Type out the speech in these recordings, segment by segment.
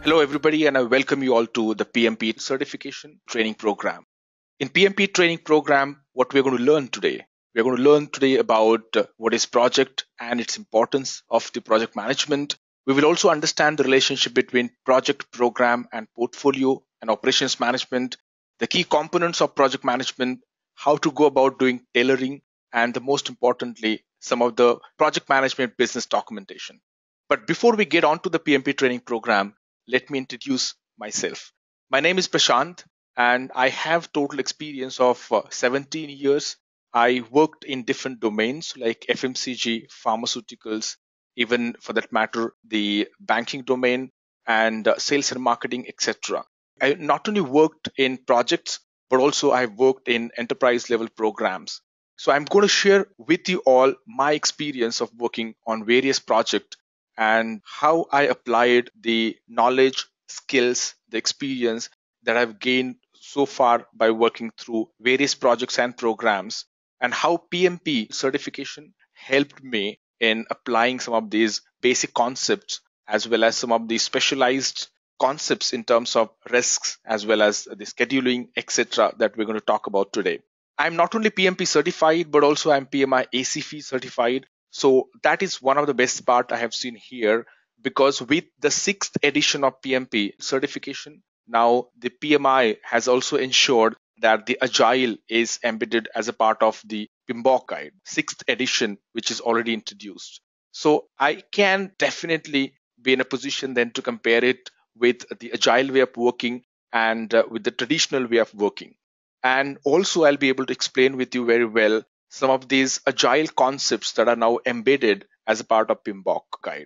Hello, everybody, and I welcome you all to the PMP Certification Training Program. In PMP Training Program, what we're going to learn today, we're going to learn today about what is project and its importance of the project management. We will also understand the relationship between project, program, and portfolio and operations management, the key components of project management, how to go about doing tailoring, and the most importantly, some of the project management business documentation. But before we get on to the PMP training program, let me introduce myself. My name is Prashant, and I have total experience of 17 years. I worked in different domains like FMCG, pharmaceuticals, even for that matter, the banking domain and sales and marketing, etc. I not only worked in projects, but also I've worked in enterprise level programs. So I'm going to share with you all my experience of working on various projects and how I applied the knowledge, skills, the experience that I've gained so far by working through various projects and programs, and how PMP certification helped me in applying some of these basic concepts as well as some of the specialized concepts in terms of risks as well as the scheduling, etc., that we're going to talk about today. I'm not only PMP certified, but also I'm PMI ACFE certified. So that is one of the best part I have seen here, because with the sixth edition of PMP certification, now the PMI has also ensured that the agile is embedded as a part of the PMBOK guide, sixth edition, which is already introduced. So I can definitely be in a position then to compare it with the agile way of working and with the traditional way of working. And also, I'll be able to explain with you very well some of these agile concepts that are now embedded as a part of PMBOK guide.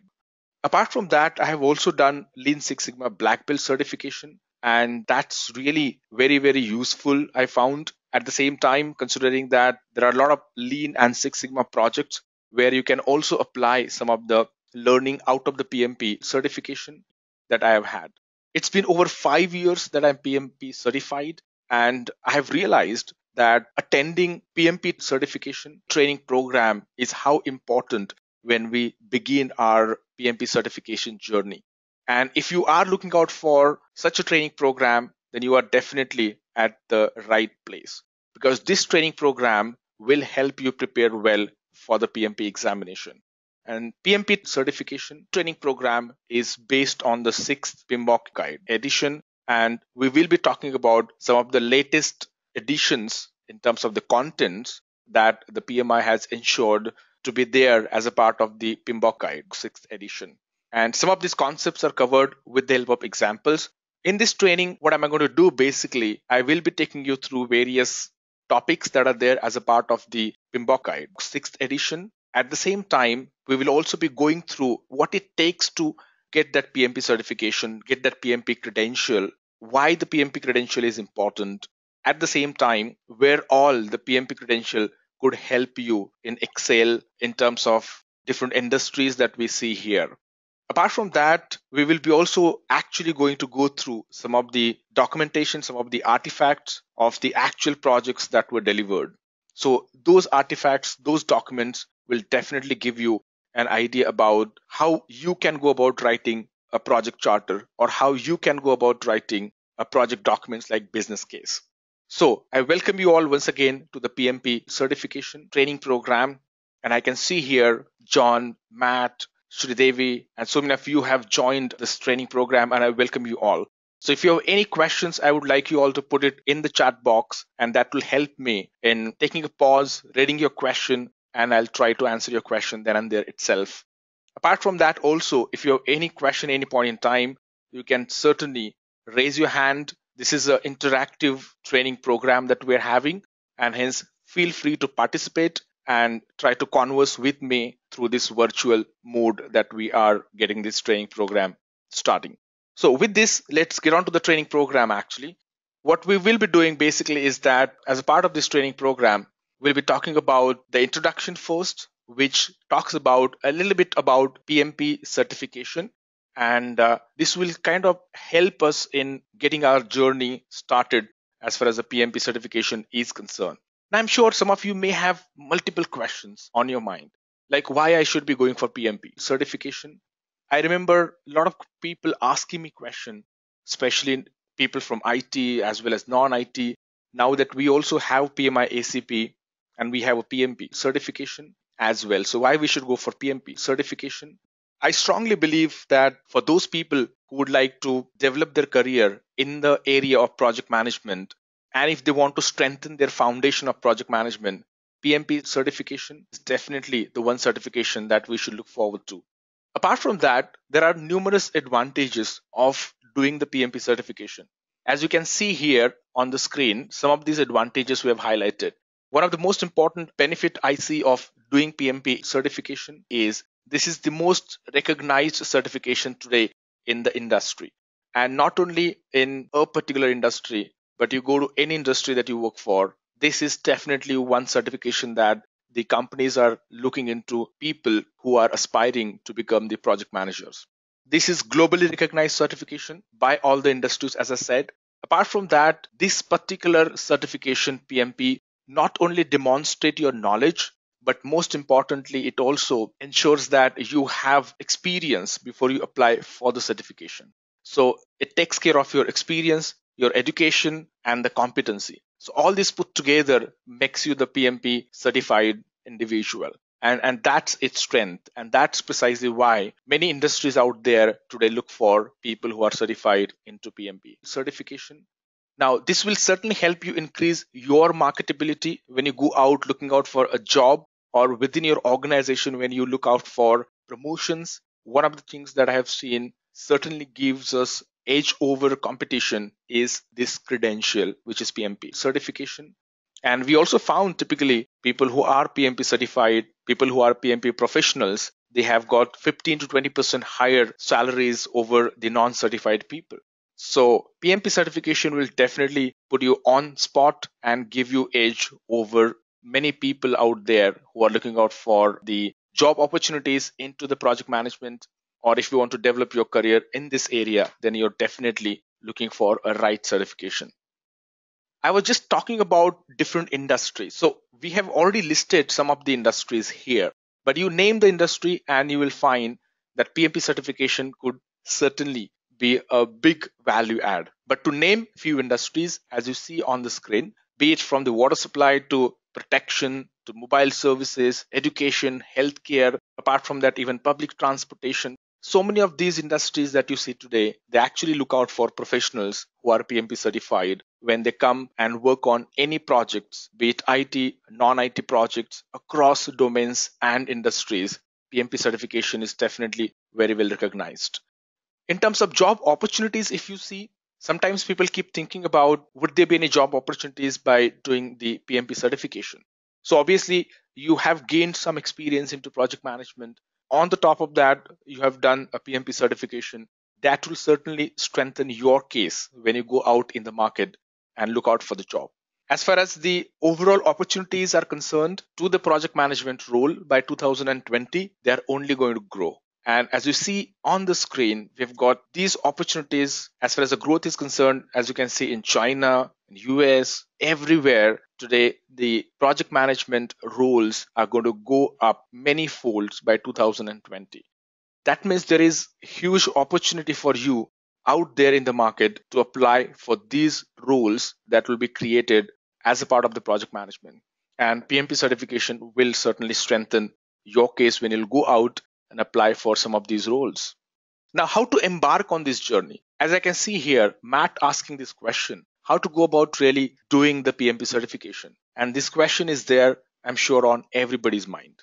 Apart from that, I have also done Lean Six Sigma Black Belt certification, and that's really very, very useful, I found. At the same time, considering that there are a lot of Lean and Six Sigma projects where you can also apply some of the learning out of the PMP certification that I have had. It's been over 5 years that I'm PMP certified, and I have realized that attending PMP certification training program is how important when we begin our PMP certification journey. And if you are looking out for such a training program, then you are definitely at the right place, because this training program will help you prepare well for the PMP examination. And PMP certification training program is based on the sixth PMBOK guide edition. And we will be talking about some of the latest editions in terms of the contents that the PMI has ensured to be there as a part of the PMBOK guide, sixth edition. And some of these concepts are covered with the help of examples. In this training, what am I going to do? Basically, I will be taking you through various topics that are there as a part of the PMBOK guide, sixth edition. At the same time, we will also be going through what it takes to get that PMP certification, get that PMP credential, why the PMP credential is important. At the same time, where all the PMP credential could help you in excel in terms of different industries that we see here. Apart from that, we will be also actually going to go through some of the documentation, some of the artifacts of the actual projects that were delivered. So those artifacts, those documents will definitely give you an idea about how you can go about writing a project charter, or how you can go about writing a project documents like business case. So I welcome you all once again to the PMP certification training program. And I can see here John, Matt, Sridevi, and so many of you have joined this training program, and I welcome you all. So if you have any questions, I would like you all to put it in the chat box, and that will help me in taking a pause, reading your question, and I'll try to answer your question then and there itself. Apart from that, also, if you have any question any point in time, you can certainly raise your hand. This is an interactive training program that we're having, and hence feel free to participate and try to converse with me through this virtual mode that we are getting this training program starting. So with this, let's get on to the training program actually. What we will be doing basically is that as a part of this training program, we'll be talking about the introduction first, which talks about a little bit about PMP certification. And this will kind of help us in getting our journey started as far as the PMP certification is concerned. Now, I'm sure some of you may have multiple questions on your mind, like why I should be going for PMP certification. I remember a lot of people asking me questions, especially people from IT as well as non-IT. Now that we also have PMI ACP and we have a PMP certification as well. So why we should go for PMP certification? I strongly believe that for those people who would like to develop their career in the area of project management, and if they want to strengthen their foundation of project management, PMP certification is definitely the one certification that we should look forward to. Apart from that, there are numerous advantages of doing the PMP certification. As you can see here on the screen, some of these advantages we have highlighted. One of the most important benefit I see of doing PMP certification is this is the most recognized certification today in the industry. And not only in a particular industry, but you go to any industry that you work for, this is definitely one certification that the companies are looking into people who are aspiring to become the project managers. This is globally recognized certification by all the industries, as I said. Apart from that, this particular certification, PMP, not only demonstrate your knowledge, but most importantly, it also ensures that you have experience before you apply for the certification. So it takes care of your experience, your education, and the competency. So all this put together makes you the PMP certified individual. And that's its strength. And that's precisely why many industries out there today look for people who are certified into PMP certification. Now, this will certainly help you increase your marketability when you go out looking out for a job or within your organization when you look out for promotions. One of the things that I have seen certainly gives us edge over competition is this credential, which is PMP certification. And we also found typically people who are PMP certified, people who are PMP professionals, they have got 15 to 20% higher salaries over the non certified people. So PMP certification will definitely put you on spot and give you edge over many people out there who are looking out for the job opportunities into the project management. Or if you want to develop your career in this area, then you're definitely looking for a right certification. I was just talking about different industries. So we have already listed some of the industries here, but you name the industry and you will find that PMP certification could certainly be a big value add. But to name few industries, as you see on the screen, be it from the water supply to protection to mobile services, education, healthcare, apart from that, even public transportation. So many of these industries that you see today, they actually look out for professionals who are PMP certified when they come and work on any projects, be it IT, non-IT projects across domains and industries. PMP certification is definitely very well recognized. In terms of job opportunities, if you see, sometimes people keep thinking about would there be any job opportunities by doing the PMP certification. So obviously, you have gained some experience into project management. On the top of that, you have done a PMP certification. That will certainly strengthen your case when you go out in the market and look out for the job. As far as the overall opportunities are concerned to the project management role by 2020, they are only going to grow. And as you see on the screen, we've got these opportunities as far as the growth is concerned, as you can see in China, in US, everywhere today, the project management roles are going to go up many folds by 2020. That means there is huge opportunity for you out there in the market to apply for these roles that will be created as a part of the project management. And PMP certification will certainly strengthen your case when you'll go out and apply for some of these roles. Now, how to embark on this journey? As I can see here, Matt asking this question, how to go about really doing the PMP certification? And this question is there, I'm sure, on everybody's mind.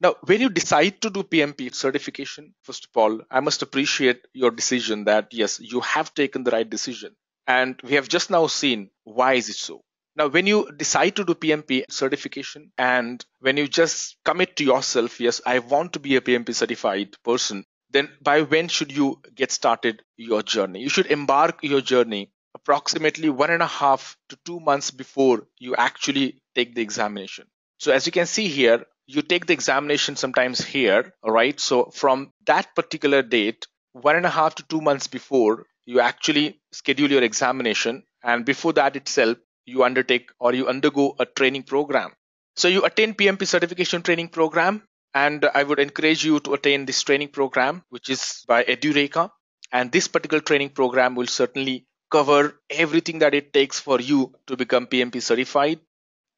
Now, when you decide to do PMP certification, first of all, I must appreciate your decision that yes, you have taken the right decision. And we have just now seen why is it so. Now, when you decide to do PMP certification and when you just commit to yourself, yes, I want to be a PMP certified person, then by when should you get started your journey? You should embark your journey approximately 1.5 to 2 months before you actually take the examination. So as you can see here, you take the examination sometimes here, all right? So from that particular date, 1.5 to 2 months before, you actually schedule your examination. And before that itself, you undertake or you undergo a training program. So you attend PMP certification training program. And I would encourage you to attend this training program, which is by Edureka. And this particular training program will certainly cover everything that it takes for you to become PMP certified.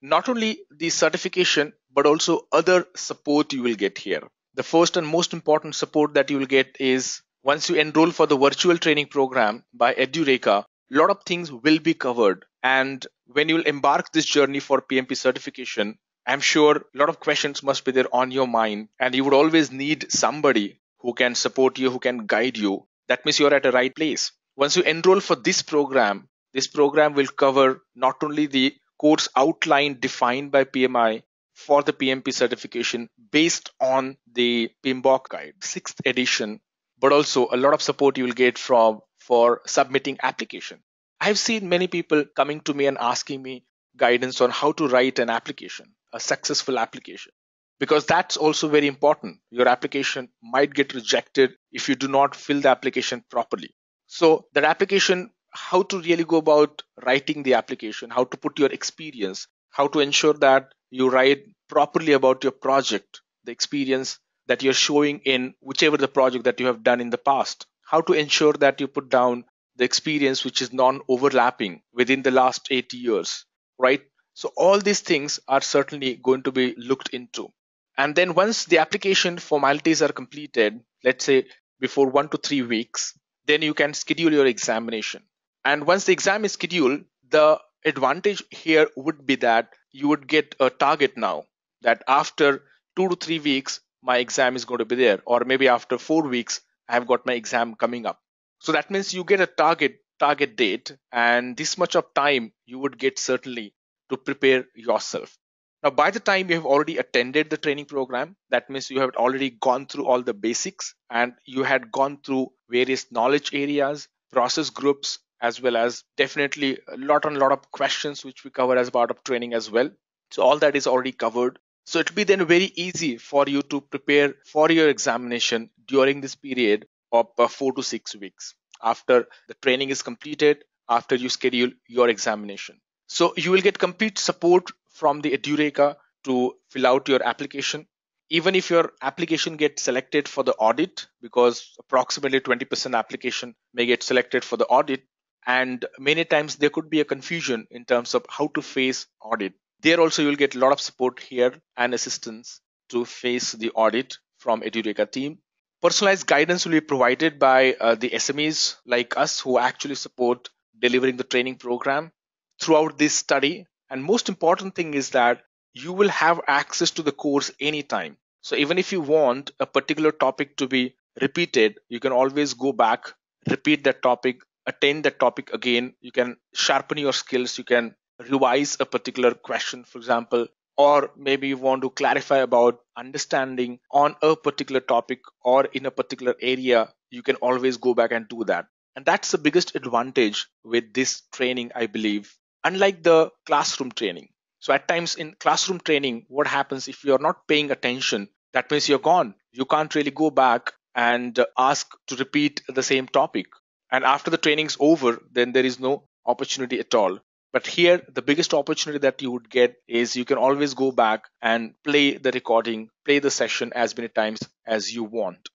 Not only the certification, but also other support you will get here. The first and most important support that you will get is once you enroll for the virtual training program by Edureka, a lot of things will be covered. And when you will embark this journey for PMP certification, I'm sure a lot of questions must be there on your mind, and you would always need somebody who can support you, who can guide you. That means you're at the right place. Once you enroll for this program will cover not only the course outline defined by PMI for the PMP certification based on the PMBOK guide, 6th edition, but also a lot of support you will get from for submitting application. I've seen many people coming to me and asking me guidance on how to write an application, a successful application, because that's also very important. Your application might get rejected if you do not fill the application properly. So that application, how to really go about writing the application, how to put your experience, how to ensure that you write properly about your project, the experience that you're showing in whichever the project that you have done in the past, how to ensure that you put down the experience which is non-overlapping within the last 80 years, right? So all these things are certainly going to be looked into. And then once the application formalities are completed, let's say before 1 to 3 weeks, then you can schedule your examination. And once the exam is scheduled, the advantage here would be that you would get a target now that after 2 to 3 weeks, my exam is going to be there, or maybe after 4 weeks, I have got my exam coming up. So that means you get a target date, and this much of time you would get certainly to prepare yourself. Now, by the time you have already attended the training program, that means you have already gone through all the basics and you had gone through various knowledge areas, process groups, as well as definitely a lot of questions which we cover as part of training as well. So all that is already covered. So it'll be then very easy for you to prepare for your examination during this period of 4 to 6 weeks after the training is completed, after you schedule your examination. So you will get complete support from the Edureka to fill out your application. Even if your application gets selected for the audit, because approximately 20% application may get selected for the audit, and many times there could be a confusion in terms of how to face audit. There also you'll get a lot of support here and assistance to face the audit from Edureka team. Personalized guidance will be provided by the SMEs like us who actually support delivering the training program throughout this study. And most important thing is that you will have access to the course anytime. So even if you want a particular topic to be repeated, you can always go back, repeat that topic, attend that topic again. You can sharpen your skills. You can revise a particular question, for example, or maybe you want to clarify about understanding on a particular topic or in a particular area. You can always go back and do that. And that's the biggest advantage with this training, I believe, unlike the classroom training. So at times in classroom training, what happens if you're not paying attention? That means you're gone. You can't really go back and ask to repeat the same topic. And after the training's over, then there is no opportunity at all. But here, the biggest opportunity that you would get is you can always go back and play the recording, play the session as many times as you want.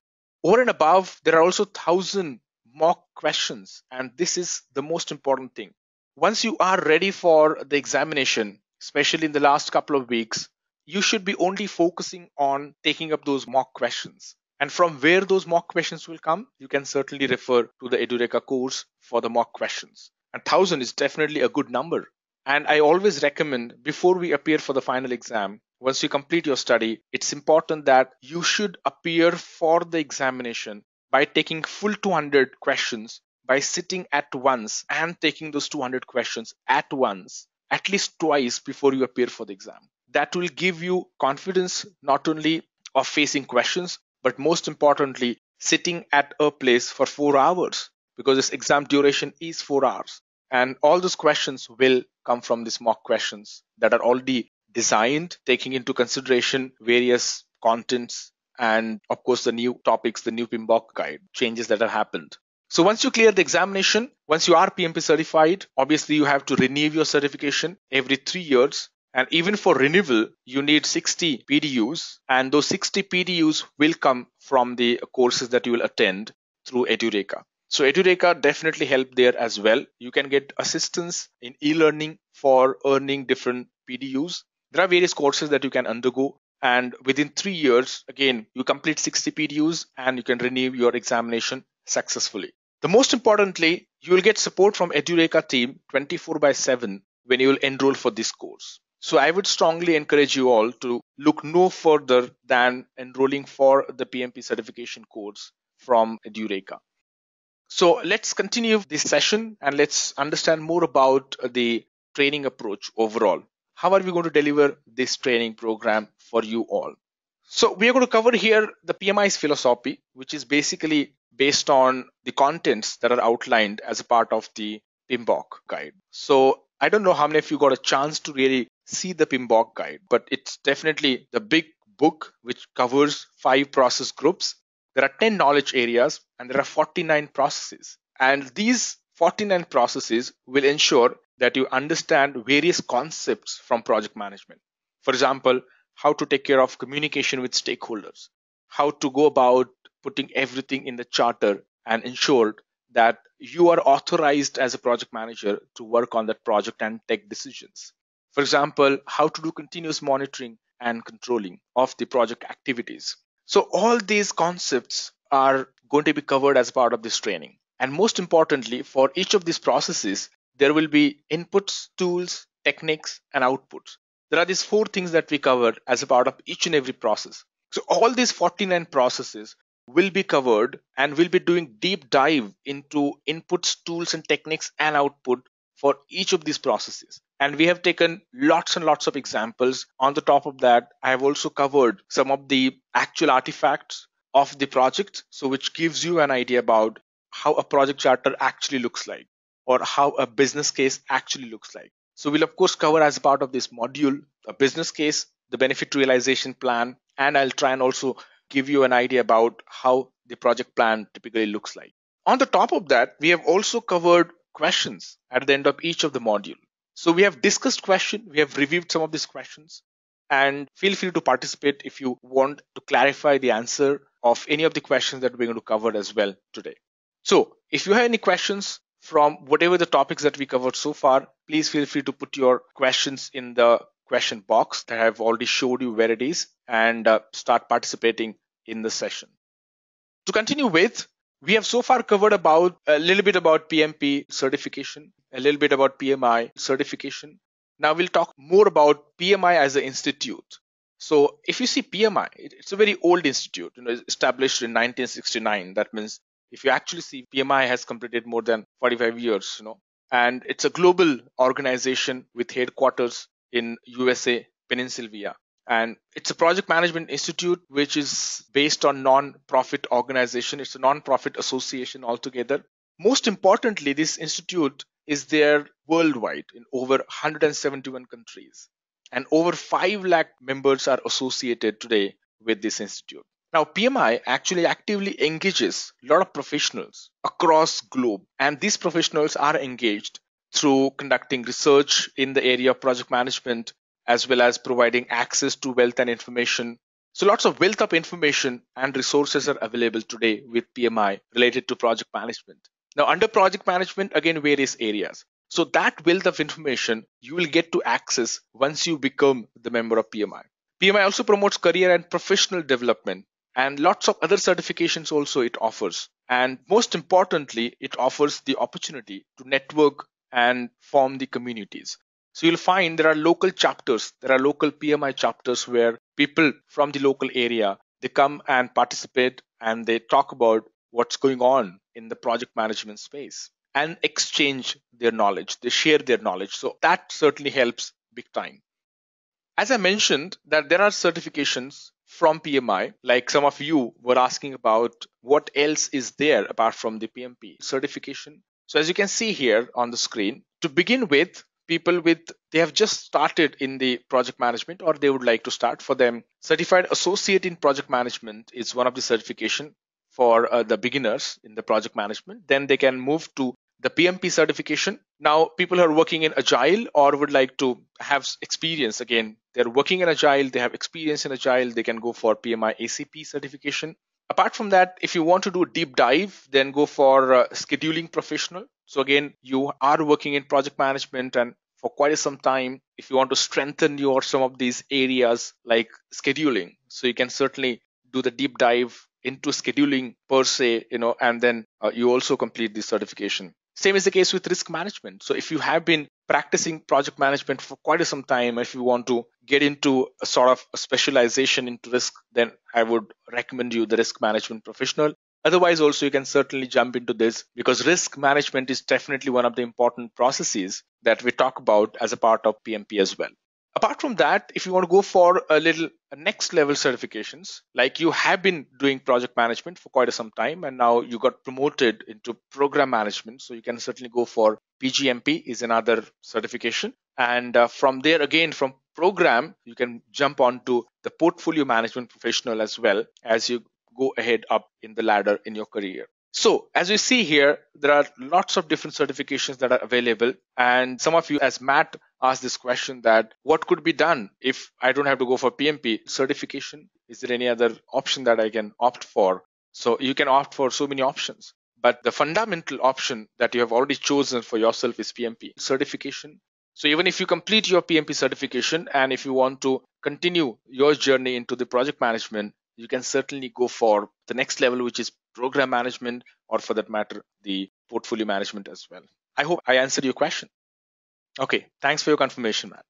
Over and above, there are also 1,000 mock questions, and this is the most important thing. Once you are ready for the examination, especially in the last couple of weeks, you should be only focusing on taking up those mock questions. And from where those mock questions will come, you can certainly refer to the Edureka course for the mock questions. And 1,000 is definitely a good number. And I always recommend before we appear for the final exam, once you complete your study, it's important that you should appear for the examination by taking full 200 questions, by sitting at once and taking those 200 questions at once, at least twice before you appear for the exam. That will give you confidence not only of facing questions, but most importantly, sitting at a place for 4 hours, because this exam duration is 4 hours. And all those questions will come from these mock questions that are already designed, taking into consideration various contents and, of course, the new topics, the new PMBOK guide changes that have happened. So once you clear the examination, once you are PMP certified, obviously you have to renew your certification every 3 years. And even for renewal, you need 60 PDUs, and those 60 PDUs will come from the courses that you will attend through Edureka. So Edureka definitely help there as well. You can get assistance in e-learning for earning different PDUs. There are various courses that you can undergo, and within 3 years, again, you complete 60 PDUs and you can renew your examination successfully. The most importantly, you will get support from Edureka team 24/7 when you will enroll for this course. So I would strongly encourage you all to look no further than enrolling for the PMP certification course from Edureka. So let's continue this session and let's understand more about the training approach overall. How are we going to deliver this training program for you all? So we are going to cover here the PMI's philosophy, which is basically based on the contents that are outlined as a part of the PMBOK guide. So I don't know how many of you got a chance to really see the PMBOK guide, but it's definitely the big book which covers 5 process groups. There are 10 knowledge areas and there are 49 processes. And these 49 processes will ensure that you understand various concepts from project management. For example, how to take care of communication with stakeholders, how to go about putting everything in the charter and ensure that you are authorized as a project manager to work on that project and take decisions. For example, how to do continuous monitoring and controlling of the project activities. So all these concepts are going to be covered as part of this training. And most importantly, for each of these processes, there will be inputs, tools, techniques, and outputs. There are these 4 things that we cover as a part of each and every process. So all these 49 processes will be covered and we'll be doing deep dive into inputs, tools, and techniques and output for each of these processes. And we have taken lots and lots of examples. On the top of that, I have also covered some of the actual artifacts of the project, so which gives you an idea about how a project charter actually looks like or how a business case actually looks like. So we'll of course cover as part of this module a business case, the benefit realization plan, and I'll try and also give you an idea about how the project plan typically looks like. On the top of that, we have also covered questions at the end of each of the module. So we have discussed questions, we have reviewed some of these questions, and feel free to participate if you want to clarify the answer of any of the questions that we're going to cover as well today. So if you have any questions from whatever the topics that we covered so far, please feel free to put your questions in the question box that I've already showed you where it is and start participating in the session. To continue with, we have so far covered about a little bit about PMP certification, a little bit about PMI certification. Now we'll talk more about PMI as an institute. So if you see PMI, it's a very old institute, established in 1969. That means if you actually see, PMI has completed more than 45 years, and it's a global organization with headquarters in USA, Pennsylvania. And it's a project management institute which is based on non-profit organization. It's a non-profit association altogether. Most importantly, this institute is there worldwide in over 171 countries. And over 5 lakh members are associated today with this institute. Now, PMI actually actively engages a lot of professionals across globe. And these professionals are engaged through conducting research in the area of project management, as well as providing access to wealth and information. So lots of wealth of information and resources are available today with PMI related to project management. Now, under project management, again, various areas. So that wealth of information you will get to access once you become the member of PMI. PMI also promotes career and professional development, and lots of other certifications also it offers. And most importantly, it offers the opportunity to network and form the communities. So you'll find there are local chapters, there are local PMI chapters where people from the local area, they come and participate and they talk about what's going on in the project management space and exchange their knowledge. They share their knowledge. So that certainly helps big time. As I mentioned, that there are certifications from PMI, like some of you were asking about what else is there apart from the PMP certification. So as you can see here on the screen, to begin with, people they have just started in the project management or they would like to start. For them, certified associate in project management is one of the certification for the beginners in the project management. Then they can move to the PMP certification, Now, people who are working in Agile or would like to have experience, again, they're working in Agile, they have experience in Agile, they can go for PMI ACP certification. Apart from that, if you want to do a deep dive, then go for scheduling professional. So again, you are working in project management and for quite some time, if you want to strengthen your some of these areas like scheduling, so you can certainly do the deep dive into scheduling per se, and then you also complete the certification. Same is the case with risk management. So if you have been practicing project management for quite some time, if you want to get into a sort of a specialization into risk, then I would recommend you the risk management professional. Otherwise, also you can certainly jump into this because risk management is definitely one of the important processes that we talk about as a part of PMP as well. Apart from that, if you want to go for a little next level certifications, like you have been doing project management for quite some time and now you got promoted into program management, so you can certainly go for PGMP is another certification. And from there again, from program, you can jump on to the portfolio management professional as well as you go ahead up in the ladder in your career. So as you see here, there are lots of different certifications that are available. And some of you, as Matt asked this question, that what could be done if I don't have to go for PMP certification? Is there any other option that I can opt for? So you can opt for so many options. But the fundamental option that you have already chosen for yourself is PMP certification. So even if you complete your PMP certification and if you want to continue your journey into the project management, you can certainly go for the next level, which is program management, or for that matter, the portfolio management as well. I hope I answered your question. Okay, thanks for your confirmation, Matt.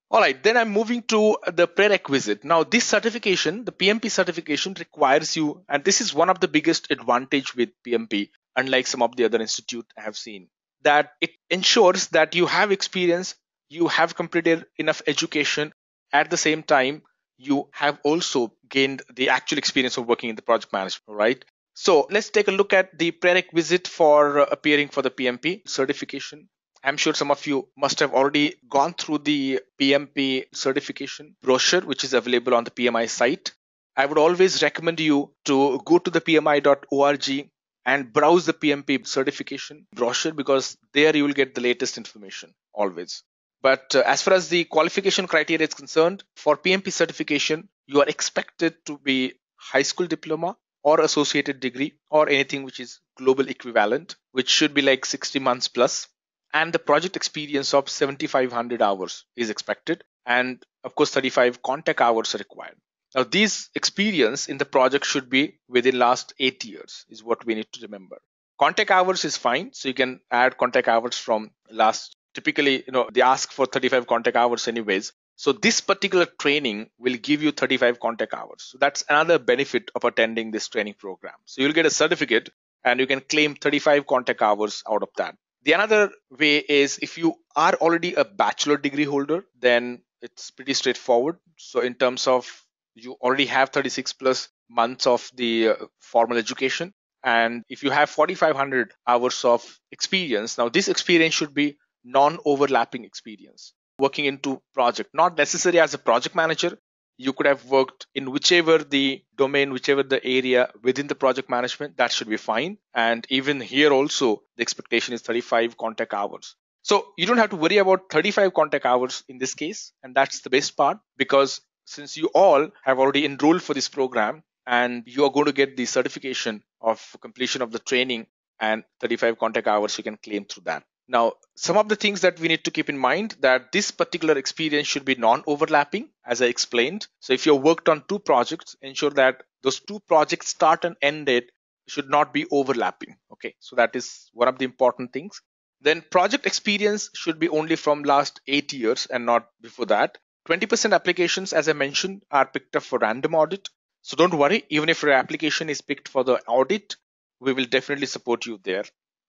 All right, then I'm moving to the prerequisite. Now, this certification, the PMP certification requires you, and this is one of the biggest advantage with PMP, unlike some of the other institute I have seen, that it ensures that you have experience, you have completed enough education, at the same time, you have also gained the actual experience of working in the project management, right? So let's take a look at the prerequisite for appearing for the PMP certification. I'm sure some of you must have already gone through the PMP certification brochure, which is available on the PMI site. I would always recommend you to go to the pmi.org and browse the PMP certification brochure because there you will get the latest information always. But as far as the qualification criteria is concerned, for PMP certification, you are expected to be high school diploma or associated degree or anything which is global equivalent, which should be like 60 months plus. And the project experience of 7,500 hours is expected. And of course, 35 contact hours are required. Now, these experience in the project should be within last 8 years is what we need to remember. Contact hours is fine. So you can add contact hours from last, typically, they ask for 35 contact hours anyways. So this particular training will give you 35 contact hours. So that's another benefit of attending this training program. So you'll get a certificate and you can claim 35 contact hours out of that. The another way is if you are already a bachelor degree holder, then it's pretty straightforward. So in terms of you already have 36 plus months of the formal education. And if you have 4,500 hours of experience, now this experience should be non-overlapping experience. Working into project, not necessarily as a project manager. You could have worked in whichever the domain, whichever the area within the project management, that should be fine. And even here also, the expectation is 35 contact hours. So you don't have to worry about 35 contact hours in this case. And that's the best part because since you all have already enrolled for this program and you are going to get the certification of completion of the training and 35 contact hours, you can claim through that. Now, some of the things that we need to keep in mind that this particular experience should be non-overlapping, as I explained. So if you've worked on two projects, ensure that those two projects start and end date should not be overlapping. Okay, so that is one of the important things. Then project experience should be only from last 8 years and not before that. 20% applications, as I mentioned, are picked up for random audit. So don't worry, even if your application is picked for the audit, we will definitely support you there.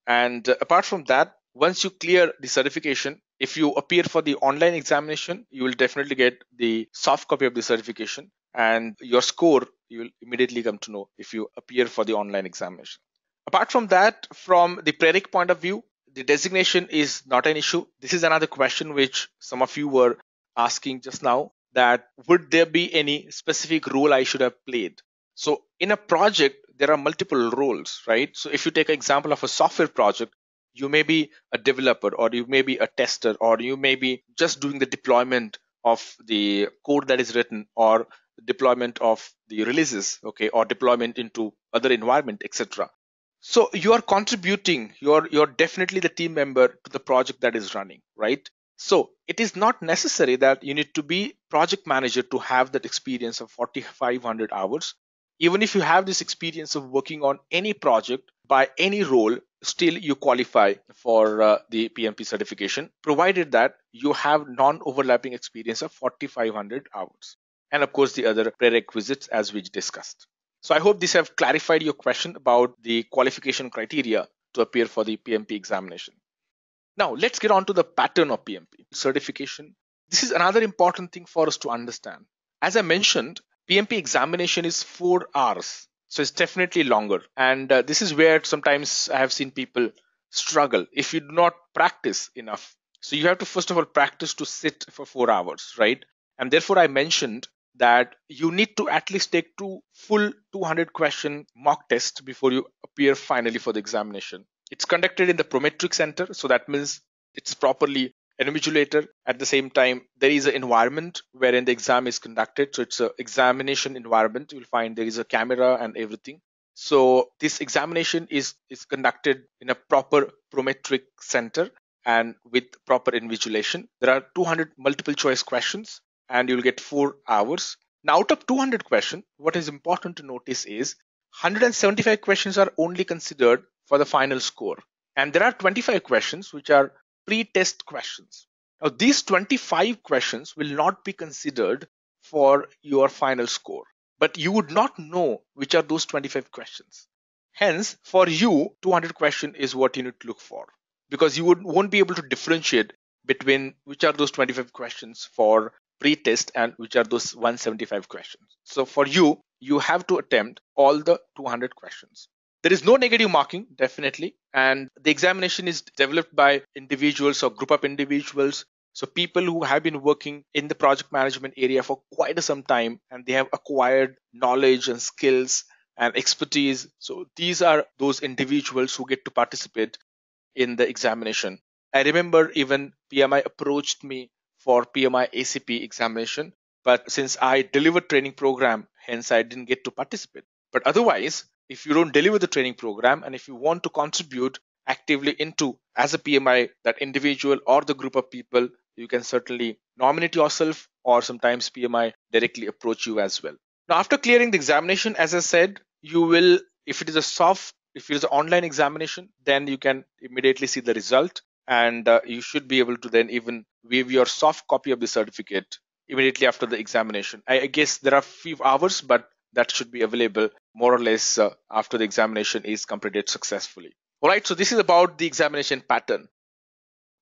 And apart from that, once you clear the certification, if you appear for the online examination, you will definitely get the soft copy of the certification and your score, you will immediately come to know if you appear for the online examination. Apart from that, from the prereq point of view, the designation is not an issue. This is another question which some of you were asking just now, that would there be any specific role I should have played? So in a project, there are multiple roles, right? So if you take an example of a software project, You may be a developer, or you may be a tester, or you may be just doing the deployment of the code that is written, or deployment of the releases, okay, or deployment into other environment, etc. So you are contributing, you're definitely the team member to the project that is running, right? So it is not necessary that you need to be project manager to have that experience of 4500 hours. Even if you have this experience of working on any project by any role, still you qualify for the PMP certification, provided that you have non-overlapping experience of 4500 hours, and of course the other prerequisites as we discussed. So I hope this have clarified your question about the qualification criteria to appear for the PMP examination. Now let's get on to the pattern of PMP certification. This is another important thing for us to understand. As I mentioned, PMP examination is 4 hours, so it's definitely longer. And this is where sometimes I have seen people struggle if you do not practice enough. So you have to first of all practice to sit for 4 hours, right? And therefore I mentioned that you need to at least take two full 200 question mock test before you appear finally for the examination. It's conducted in the Prometric Center, so that means it's properly invigilator. At the same time, there is an environment wherein the exam is conducted. So it's an examination environment. You'll find there is a camera and everything. So this examination is conducted in a proper Prometric Center and with proper invigilation. There are 200 multiple choice questions and you'll get 4 hours. Now, out of 200 questions, what is important to notice is 175 questions are only considered for the final score. And there are 25 questions which are pre-test questions. Now, these 25 questions will not be considered for your final score, but you would not know which are those 25 questions. Hence, for you, 200 question is what you need to look for, because you won't be able to differentiate between which are those 25 questions for pre-test and which are those 175 questions. So for you, you have to attempt all the 200 questions. There is no negative marking, definitely, and the examination is developed by individuals or group of individuals. So people who have been working in the project management area for quite some time and they have acquired knowledge and skills and expertise. So these are those individuals who get to participate in the examination. I remember even PMI approached me for PMI ACP examination, but since I delivered training program, hence I didn't get to participate. But otherwise, if you don't deliver the training program and if you want to contribute actively into as a PMI, that individual or the group of people, you can certainly nominate yourself, or sometimes PMI directly approach you as well. Now, after clearing the examination, as I said, you will, if it is an online examination, then you can immediately see the result, and you should be able to then even view your soft copy of the certificate immediately after the examination. I guess there are few hours, but that should be available more or less after the examination is completed successfully. All right, so this is about the examination pattern.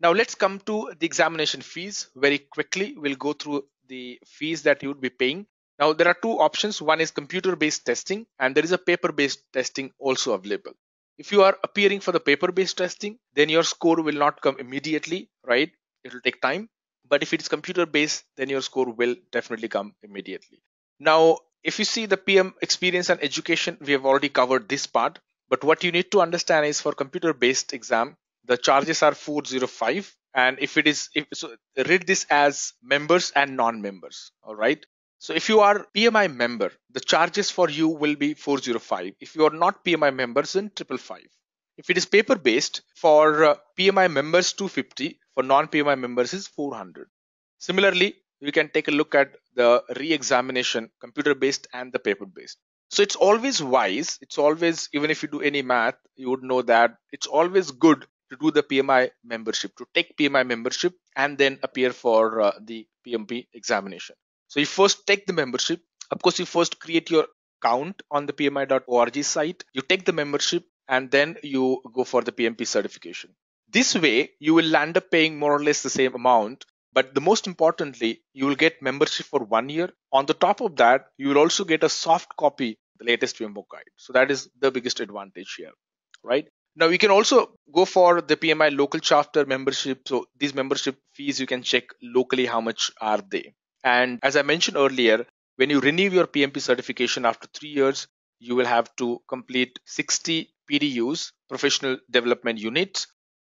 Now let's come to the examination fees very quickly. We'll go through the fees that you would be paying. Now there are two options. One is computer-based testing and there is a paper-based testing also available. If you are appearing for the paper-based testing, then your score will not come immediately, right? It will take time. But if it is computer-based, then your score will definitely come immediately. Now, if you see the PM experience and education, we have already covered this part. But what you need to understand is for computer-based exam, the charges are 405. And if so read this as members and non-members. All right. So if you are PMI member, the charges for you will be 405. If you are not PMI members, then 555. If it is paper based, for PMI members 250, for non-PMI members is 400. Similarly, you can take a look at the re-examination, computer based and the paper based. So it's always wise. It's always, even if you do any math, you would know that it's always good to do the PMI membership, to take PMI membership and then appear for the PMP examination. So you first take the membership. Of course, you first create your account on the pmi.org site. You take the membership and then you go for the PMP certification. This way, you will land up paying more or less the same amount. But the most importantly, you will get membership for 1 year. On the top of that, you will also get a soft copy, the latest PMBOK guide. So that is the biggest advantage here, right? Now you can also go for the PMI local chapter membership. So these membership fees, you can check locally how much are they. And as I mentioned earlier, when you renew your PMP certification after 3 years, you will have to complete 60 PDUs, professional development units.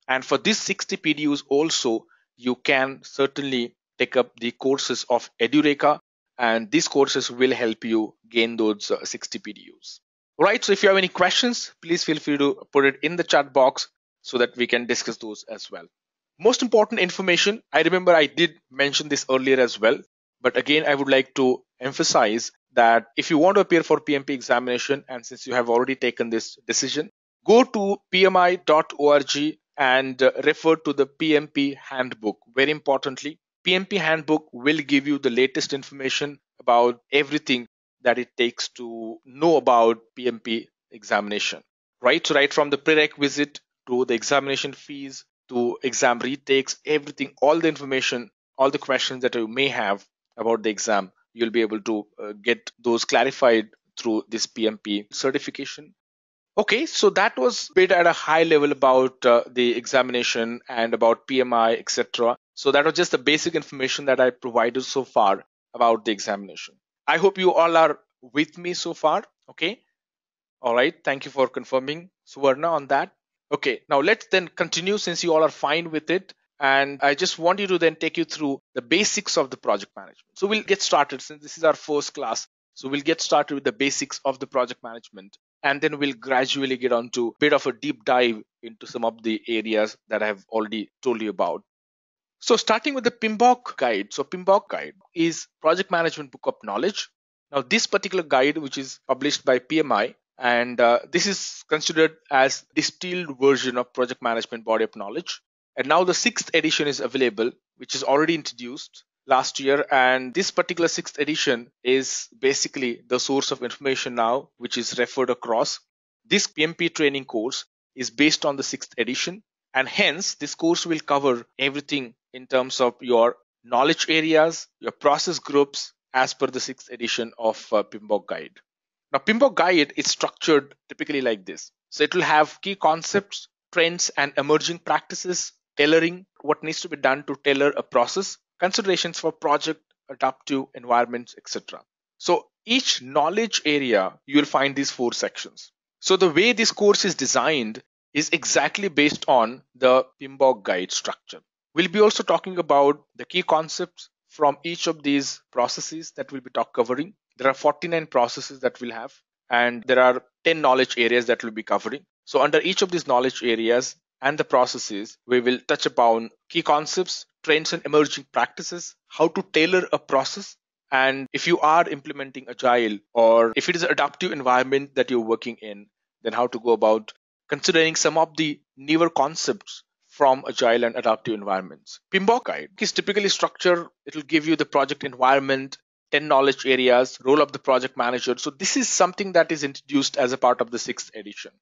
And for these 60 PDUs also, you can certainly take up the courses of Edureka, and these courses will help you gain those 60 PDUs. Right, so if you have any questions, please feel free to put it in the chat box so that we can discuss those as well. Most important information, I remember I did mention this earlier as well, but again, I would like to emphasize that if you want to appear for PMP examination, and since you have already taken this decision, go to pmi.org and refer to the PMP handbook. Very importantly, PMP handbook will give you the latest information about everything that it takes to know about PMP examination. Right? So right from the prerequisite to the examination fees to exam retakes, everything, all the information, all the questions that you may have about the exam, you'll be able to get those clarified through this PMP certification. Okay, so that was a bit at a high level about the examination and about PMI, etc. So that was just the basic information that I provided so far about the examination. I hope you all are with me so far. Okay. All right. Thank you for confirming, Suvarna, on that. Okay. Now let's then continue since you all are fine with it. And I just want you to then take you through the basics of the project management. So we'll get started since this is our first class. So we'll get started with the basics of the project management. And then we'll gradually get on to a bit of a deep dive into some of the areas that I have already told you about. So starting with the PMBOK guide. So PMBOK guide is Project Management Book of Knowledge. Now this particular guide, which is published by PMI, and this is considered as distilled version of Project Management Body of Knowledge. And now the 6th edition is available, which is already introduced last year. And this particular 6th edition is basically the source of information now, which is referred across. This PMP training course is based on the 6th edition. And hence, this course will cover everything in terms of your knowledge areas, your process groups, as per the 6th edition of PMBOK guide. Now, PMBOK guide is structured typically like this. So it will have key concepts, trends, and emerging practices, tailoring what needs to be done to tailor a process, considerations for project, adaptive environments, etc. So each knowledge area, you will find these 4 sections. So the way this course is designed is exactly based on the PMBOK guide structure. We'll be also talking about the key concepts from each of these processes that we'll be covering. There are 49 processes that we'll have, and there are 10 knowledge areas that we'll be covering. So under each of these knowledge areas and the processes, we will touch upon key concepts, trends and emerging practices, how to tailor a process, and if you are implementing agile or if it is an adaptive environment that you're working in, then how to go about considering some of the newer concepts from agile and adaptive environments. PMBOK guide is typically structured. It will give you the project environment, 10 knowledge areas, role of the project manager. So this is something that is introduced as a part of the 6th edition.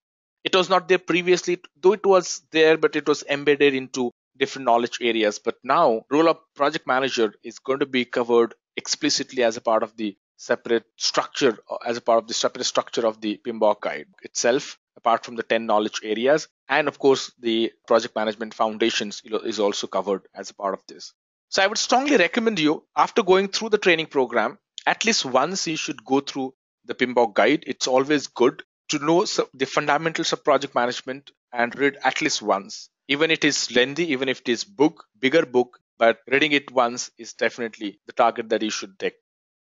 It was not there previously, though it was there, but it was embedded into different knowledge areas. But now role of project manager is going to be covered explicitly as a part of the separate structure, as a part of the separate structure of the PMBOK guide itself, apart from the 10 knowledge areas. And of course, the project management foundations is also covered as a part of this. So I would strongly recommend you, after going through the training program, at least once you should go through the PMBOK guide. It's always good to know the fundamentals of project management and read at least once. Even if it is lengthy, even if it is bigger book, but reading it once is definitely the target that you should take.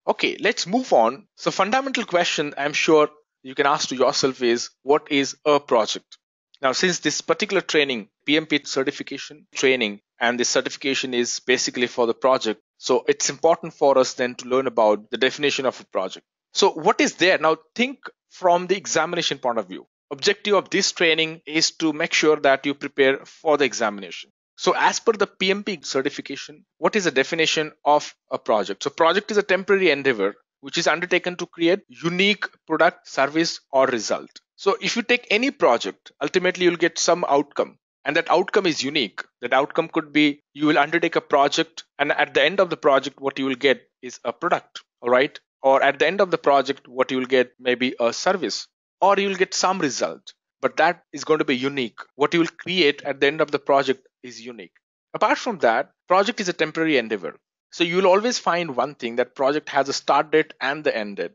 Okay, let's move on. So fundamental question I'm sure you can ask to yourself is, what is a project? Now, since this particular training, PMP certification training, and this certification is basically for the project, so it's important for us then to learn about the definition of a project. So what is there? Now think from the examination point of view. Objective of this training is to make sure that you prepare for the examination. So as per the PMP certification, what is the definition of a project? So project is a temporary endeavor which is undertaken to create unique product, service, or result. So if you take any project, ultimately you'll get some outcome, and that outcome is unique. That outcome could be you will undertake a project, and at the end of the project, what you will get is a product, all right? Or at the end of the project, what you will get maybe a service, or you will get some result, but that is going to be unique. What you will create at the end of the project is unique. Apart from that, project is a temporary endeavor. So you will always find one thing, that project has a start date and the end date.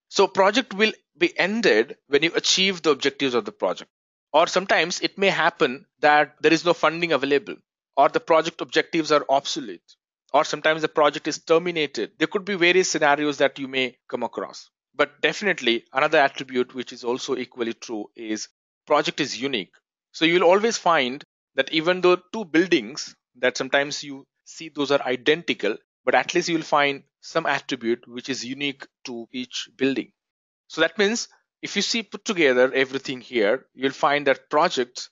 So project will be ended when you achieve the objectives of the project. Or sometimes it may happen that there is no funding available, or the project objectives are obsolete, or sometimes the project is terminated. There could be various scenarios that you may come across. But definitely, another attribute which is also equally true is project is unique. So you'll always find that even though two buildings that sometimes you see those are identical, but at least you'll find some attribute which is unique to each building. So that means if you see put together everything here, you'll find that projects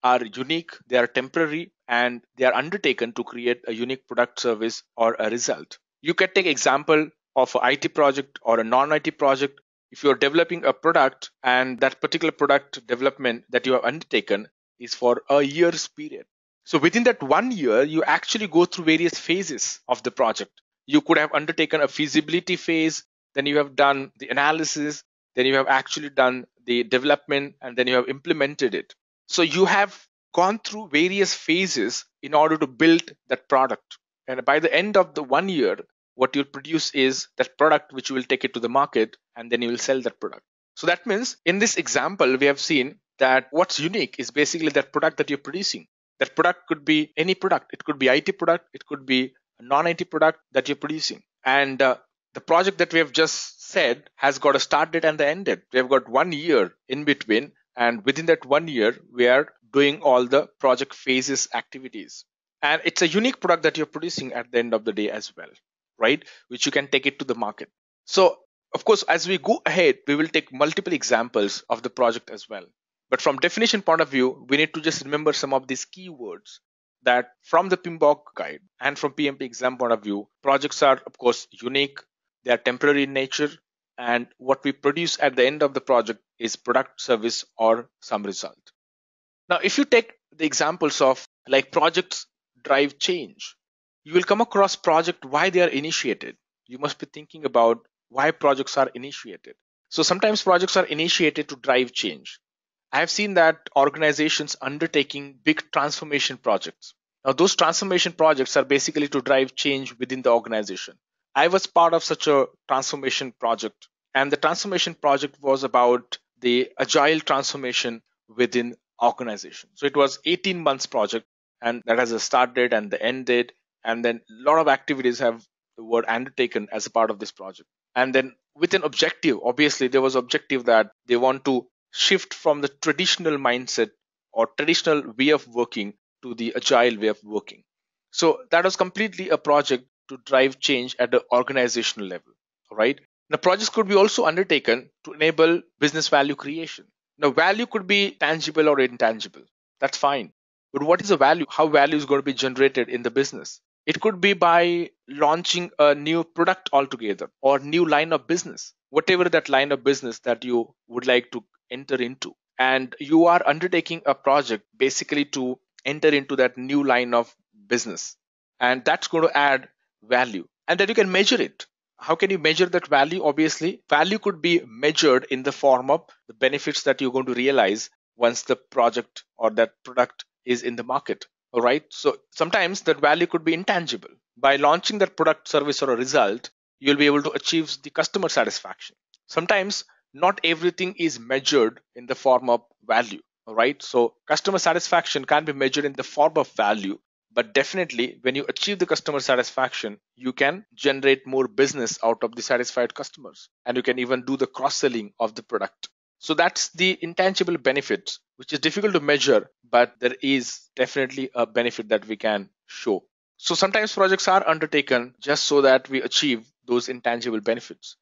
are unique, they are temporary, and they are undertaken to create a unique product, service, or a result. You can take example of an IT project or a non-IT project. If you're developing a product and that particular product development that you have undertaken is for a year's period. So within that 1 year, you actually go through various phases of the project. You could have undertaken a feasibility phase, then you have done the analysis, then you have actually done the development, and then you have implemented it. So you have gone through various phases in order to build that product. And by the end of the 1 year, what you'll produce is that product which you will take it to the market and then you will sell that product. So that means in this example, we have seen that what's unique is basically that product that you're producing. That product could be any product. It could be IT product. It could be a non-IT product that you're producing. And the project that we have just said has got a start date and the end date. We have got 1 year in between, and within that 1 year, we are doing all the project phases activities. And it's a unique product that you're producing at the end of the day as well, right? Which you can take it to the market. So, of course, as we go ahead, we will take multiple examples of the project as well. But from definition point of view, we need to just remember some of these keywords that from the PMBOK guide and from PMP exam point of view, projects are, of course, unique. They are temporary in nature. And what we produce at the end of the project is product, service, or some result. Now, if you take the examples of like projects drive change, you will come across project why they are initiated. You must be thinking about why projects are initiated. So sometimes projects are initiated to drive change. I have seen that organizations undertaking big transformation projects. Now, those transformation projects are basically to drive change within the organization. I was part of such a transformation project, and the transformation project was about the agile transformation within organization. So it was 18 months project, and that has a start date and the end date, and then a lot of activities were undertaken as a part of this project. And then with an objective, obviously there was objective that they want to shift from the traditional mindset or traditional way of working to the agile way of working. So that was completely a project to drive change at the organizational level, right? Now, projects could be also undertaken to enable business value creation. Now, value could be tangible or intangible. That's fine. But what is the value? How value is going to be generated in the business? It could be by launching a new product altogether or new line of business, whatever that line of business that you would like to enter into. And you are undertaking a project basically to enter into that new line of business. And that's going to add value. And then you can measure it. How can you measure that value? Obviously, value could be measured in the form of the benefits that you're going to realize once the project or that product is in the market. All right. So sometimes that value could be intangible. By launching that product, service, or a result, you'll be able to achieve the customer satisfaction. Sometimes not everything is measured in the form of value. All right. So customer satisfaction can be measured in the form of value. But definitely, when you achieve the customer satisfaction, you can generate more business out of the satisfied customers. And you can even do the cross selling of the product. So that's the intangible benefits, which is difficult to measure, but there is definitely a benefit that we can show. So sometimes projects are undertaken just so that we achieve those intangible benefits.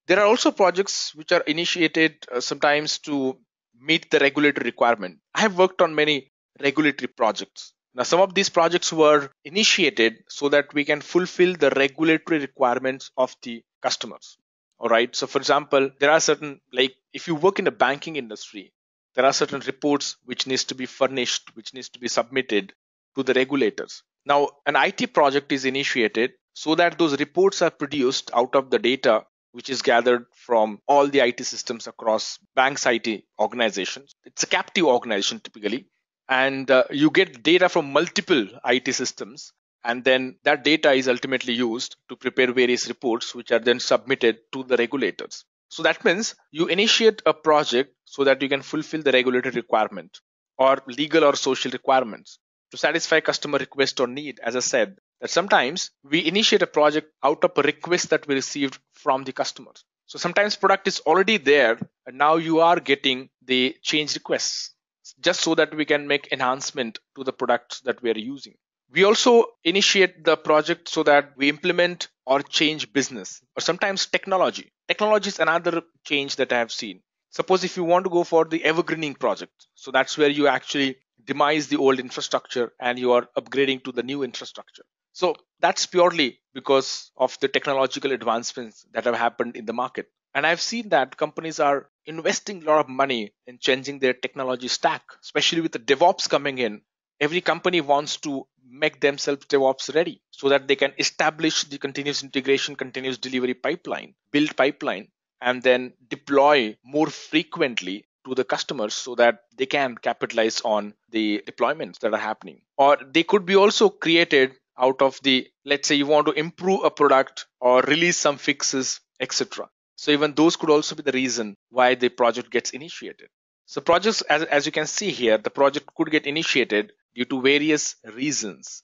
There are also projects which are initiated sometimes to meet the regulatory requirement. I have worked on many regulatory projects. Now, some of these projects were initiated so that we can fulfill the regulatory requirements of the customers. All right. So, for example, there are certain, like if you work in the banking industry, there are certain reports which needs to be furnished, which needs to be submitted to the regulators. Now, an IT project is initiated so that those reports are produced out of the data which is gathered from all the IT systems across banks' IT organizations. It's a captive organization typically, and you get data from multiple IT systems, and then that data is ultimately used to prepare various reports which are then submitted to the regulators. So that means you initiate a project so that you can fulfill the regulatory requirement or legal or social requirements to satisfy customer request or need. As I said, that sometimes we initiate a project out of a request that we received from the customers. So sometimes product is already there and now you are getting the change requests just so that we can make enhancement to the products that we are using. We also initiate the project so that we implement or change business or sometimes technology. Technology is another change that I have seen. Suppose if you want to go for the evergreening project, so that's where you actually demise the old infrastructure and you are upgrading to the new infrastructure. So that's purely because of the technological advancements that have happened in the market. And I've seen that companies are investing a lot of money in changing their technology stack, especially with the DevOps coming in. Every company wants to make themselves DevOps ready so that they can establish the continuous integration, continuous delivery pipeline, build pipeline, and then deploy more frequently to the customers so that they can capitalize on the deployments that are happening. Or they could be also created out of the, let's say you want to improve a product or release some fixes, etc. So even those could also be the reason why the project gets initiated. So projects, as you can see here, the project could get initiated due to various reasons.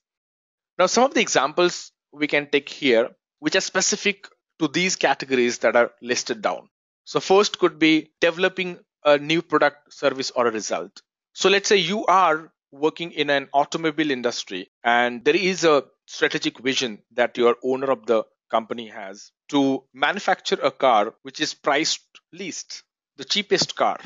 Now, some of the examples we can take here, which are specific to these categories that are listed down. So first could be developing a new product, service, or a result. So let's say you are working in an automobile industry and there is a strategic vision that your owner of the company has to manufacture a car which is priced least, the cheapest car.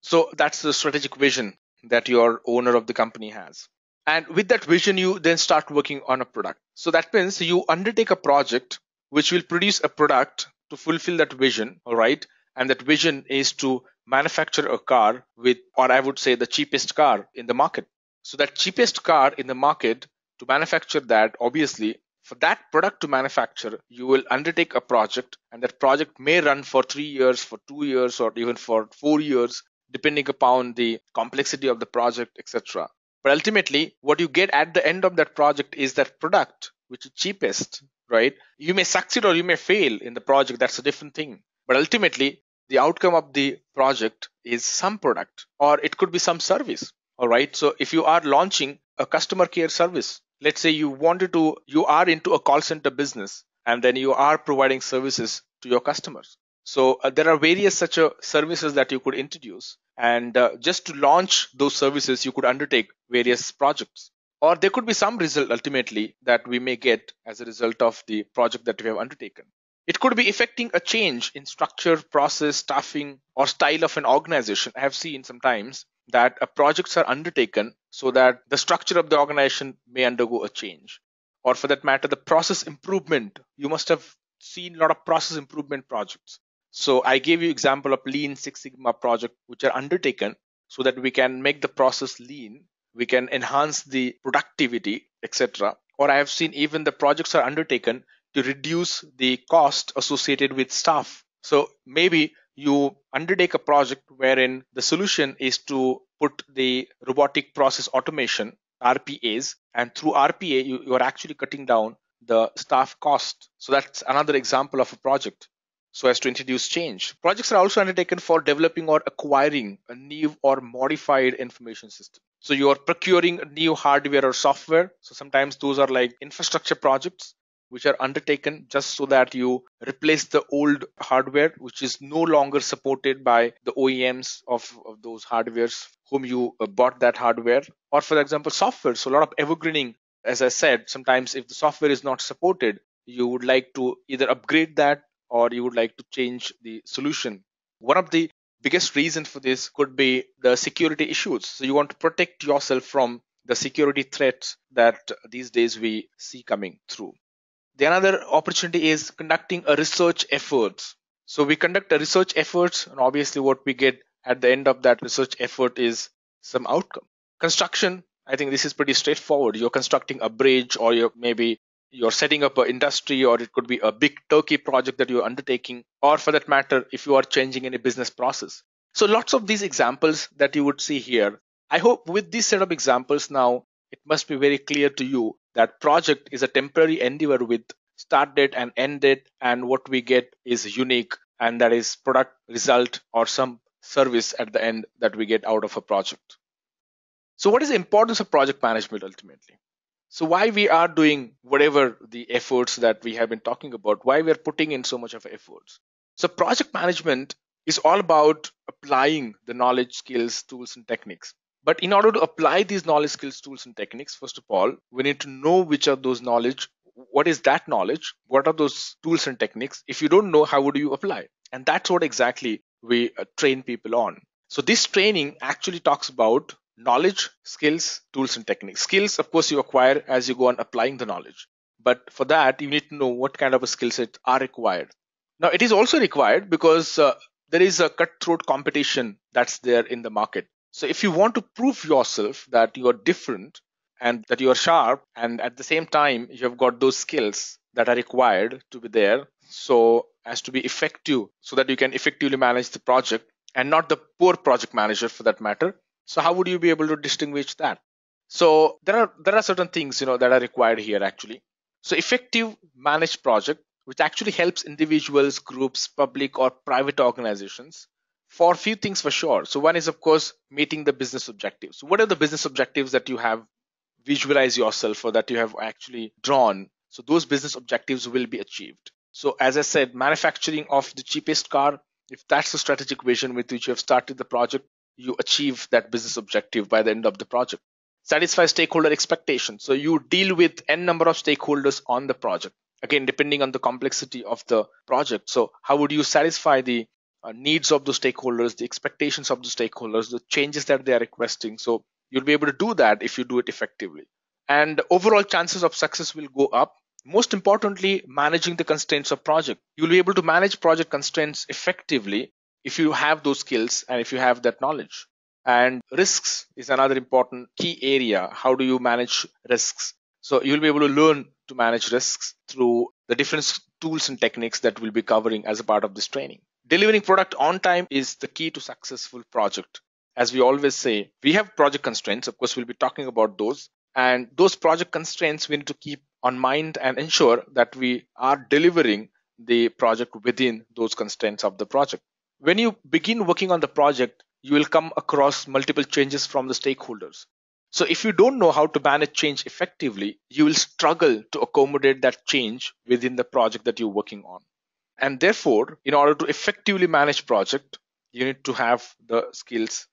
So that's the strategic vision that your owner of the company has. And with that vision, you then start working on a product. So that means you undertake a project which will produce a product to fulfill that vision, all right? And that vision is to manufacture a car with, or I would say, the cheapest car in the market. So that cheapest car in the market, to manufacture that, obviously, for that product to manufacture, you will undertake a project, and that project may run for 3 years, for 2 years, or even for 4 years, depending upon the complexity of the project, etc. But ultimately, what you get at the end of that project is that product, which is cheapest, right? You may succeed or you may fail in the project. That's a different thing. But ultimately, the outcome of the project is some product, or it could be some service. All right. So if you are launching a customer care service, let's say you are into a call center business, and then you are providing services to your customers. So there are various such services that you could introduce. And just to launch those services, you could undertake various projects. Or there could be some result ultimately that we may get as a result of the project that we have undertaken. It could be effecting a change in structure, process, staffing, or style of an organization. I have seen sometimes that projects are undertaken so that the structure of the organization may undergo a change. Or for that matter, the process improvement. You must have seen a lot of process improvement projects. So I gave you example of Lean Six Sigma project, which are undertaken so that we can make the process lean, we can enhance the productivity, etc. Or I have seen even the projects are undertaken to reduce the cost associated with staff. So maybe you undertake a project wherein the solution is to put the robotic process automation, RPAs, and through RPA, you are actually cutting down the staff cost. So that's another example of a project so as to introduce change. Projects are also undertaken for developing or acquiring a new or modified information system. So you are procuring new hardware or software. So sometimes those are like infrastructure projects which are undertaken just so that you replace the old hardware which is no longer supported by the OEMs of those hardwares whom you bought that hardware. Or for example, software. So a lot of evergreening, as I said, sometimes if the software is not supported, you would like to either upgrade that or you would like to change the solution. One of the biggest reasons for this could be the security issues. So you want to protect yourself from the security threats that these days we see coming through. The another opportunity is conducting a research efforts. So we conduct a research efforts, and obviously what we get at the end of that research effort is some outcome. Construction, I think this is pretty straightforward. You're constructing a bridge, or you're setting up an industry, or it could be a big turkey project that you're undertaking, or for that matter, if you are changing any business process. So lots of these examples that you would see here. I hope with this set of examples now, it must be very clear to you that project is a temporary endeavor with start date and end date, and what we get is unique and that is product, result, or some service at the end that we get out of a project. So what is the importance of project management ultimately? So why we are doing whatever the efforts that we have been talking about, why we are putting in so much of efforts? So project management is all about applying the knowledge, skills, tools, and techniques. But in order to apply these knowledge, skills, tools, and techniques, first of all, we need to know which are those knowledge, what is that knowledge, what are those tools and techniques. If you don't know, how would you apply? And that's what exactly we train people on. So this training actually talks about knowledge, skills, tools, and techniques. Skills, of course, you acquire as you go on applying the knowledge. But for that, you need to know what kind of a skill set are required. Now, it is also required because there is a cutthroat competition that's there in the market. So if you want to prove yourself that you are different and that you are sharp, and at the same time, you have got those skills that are required to be there, so as to be effective, so that you can effectively manage the project and not the poor project manager for that matter. So how would you be able to distinguish that? So there are certain things that are required here actually. So effective managed project, which actually helps individuals, groups, public or private organizations for a few things for sure. So one is of course meeting the business objectives. So what are the business objectives that you have visualized yourself or that you have actually drawn? So those business objectives will be achieved. So as I said, manufacturing of the cheapest car, if that's the strategic vision with which you have started the project, you achieve that business objective by the end of the project. Satisfy stakeholder expectations. So you deal with n number of stakeholders on the project. Again, depending on the complexity of the project. So how would you satisfy the needs of the stakeholders, the expectations of the stakeholders, the changes that they are requesting? So you'll be able to do that if you do it effectively. And overall chances of success will go up. Most importantly, managing the constraints of project. You'll be able to manage project constraints effectively if you have those skills and if you have that knowledge. And risks is another important key area. How do you manage risks? So you'll be able to learn to manage risks through the different tools and techniques that we'll be covering as a part of this training. Delivering product on time is the key to successful project. As we always say, we have project constraints. Of course, we'll be talking about those. And those project constraints we need to keep on mind and ensure that we are delivering the project within those constraints of the project. When you begin working on the project, you will come across multiple changes from the stakeholders. So if you don't know how to manage change effectively, you will struggle to accommodate that change within the project that you're working on. And therefore, in order to effectively manage project, you need to have the skills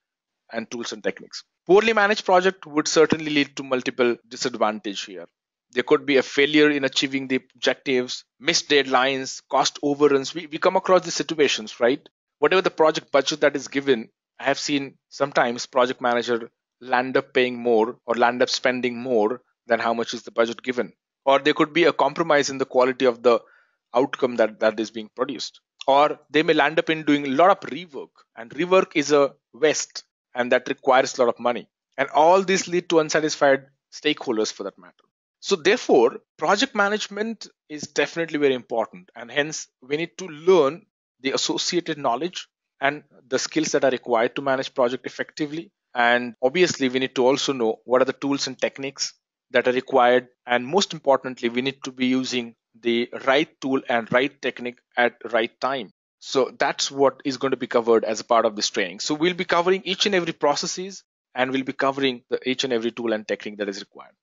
and tools and techniques. Poorly managed project would certainly lead to multiple disadvantage here. There could be a failure in achieving the objectives, missed deadlines, cost overruns. We come across these situations, right? Whatever the project budget that is given, I have seen sometimes project manager land up paying more or land up spending more than how much is the budget given. Or there could be a compromise in the quality of the outcome that is being produced. Or they may land up in doing a lot of rework, and rework is a waste and that requires a lot of money. And all these lead to unsatisfied stakeholders for that matter. So therefore, project management is definitely very important, and hence we need to learn the associated knowledge and the skills that are required to manage project effectively. And obviously, we need to also know what are the tools and techniques that are required. And most importantly, we need to be using the right tool and right technique at right time. So that's what is going to be covered as a part of this training. So we'll be covering each and every processes, and we'll be covering each and every tool and technique that is required.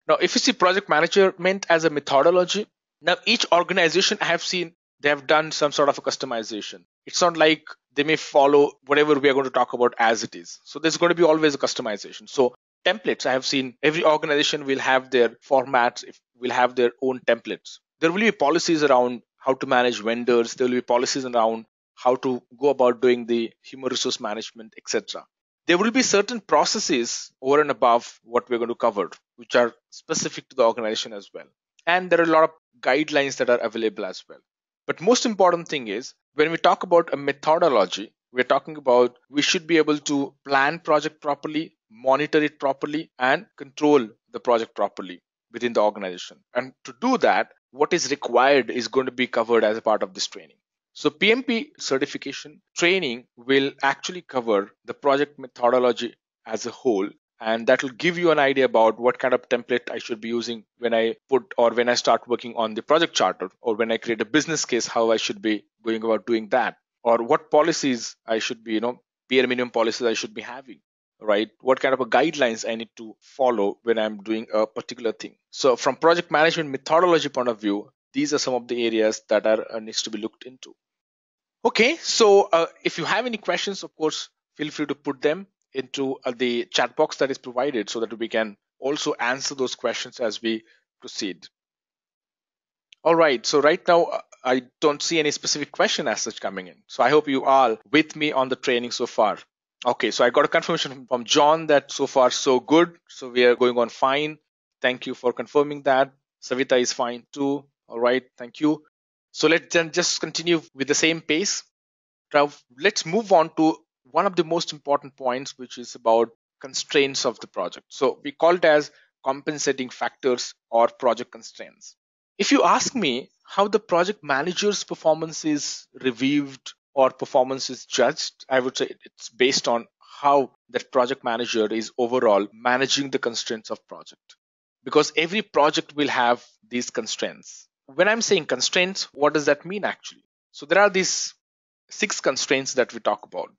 Now, if you see project management as a methodology, now each organization I have seen, they have done some sort of a customization. It's not like they may follow whatever we are going to talk about as it is. So there's going to be always a customization. So templates, I have seen every organization will have their formats, will have their own templates. There will be policies around how to manage vendors. There will be policies around how to go about doing the human resource management, etc. There will be certain processes over and above what we're going to cover, which are specific to the organization as well. And there are a lot of guidelines that are available as well. But most important thing is when we talk about a methodology, we're talking about we should be able to plan project properly, monitor it properly, and control the project properly within the organization. And to do that, what is required is going to be covered as a part of this training. So PMP certification training will actually cover the project methodology as a whole, and that will give you an idea about what kind of template I should be using when I put or when I start working on the project charter, or when I create a business case, how I should be going about doing that, or what policies I should be, bare minimum policies I should be having, right? What kind of a guidelines I need to follow when I'm doing a particular thing. So from project management methodology point of view, these are some of the areas that are needs to be looked into. Okay, so if you have any questions, of course, feel free to put them into the chat box that is provided so that we can also answer those questions as we proceed. All right, so right now I don't see any specific question as such coming in. So I hope you are with me on the training so far. Okay, so I got a confirmation from John that so far so good. So we are going on fine. Thank you for confirming that. Savita is fine too. All right, thank you. So let's then just continue with the same pace. Now let's move on to one of the most important points, which is about constraints of the project. So we call it as compensating factors or project constraints. If you ask me how the project manager's performance is reviewed or performance is judged, I would say it's based on how that project manager is overall managing the constraints of project. Because every project will have these constraints. When I'm saying constraints, what does that mean actually? So there are these 6 constraints that we talk about: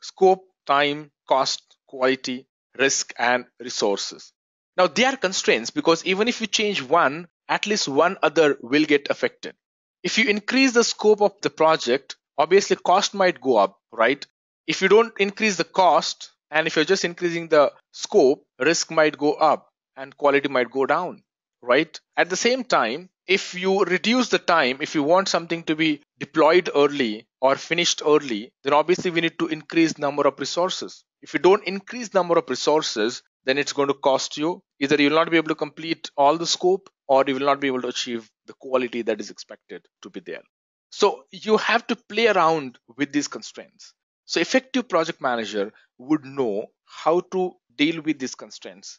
scope, time, cost, quality, risk, and resources. Now, they are constraints because even if you change one, at least one other will get affected. If you increase the scope of the project, obviously cost might go up, right? If you don't increase the cost, and if you're just increasing the scope, risk might go up and quality might go down, right? At the same time, if you reduce the time, if you want something to be deployed early or finished early, then obviously we need to increase number of resources. If you don't increase number of resources, then it's going to cost you. Either you will not be able to complete all the scope, or you will not be able to achieve the quality that is expected to be there. So you have to play around with these constraints. So effective project manager would know how to deal with these constraints.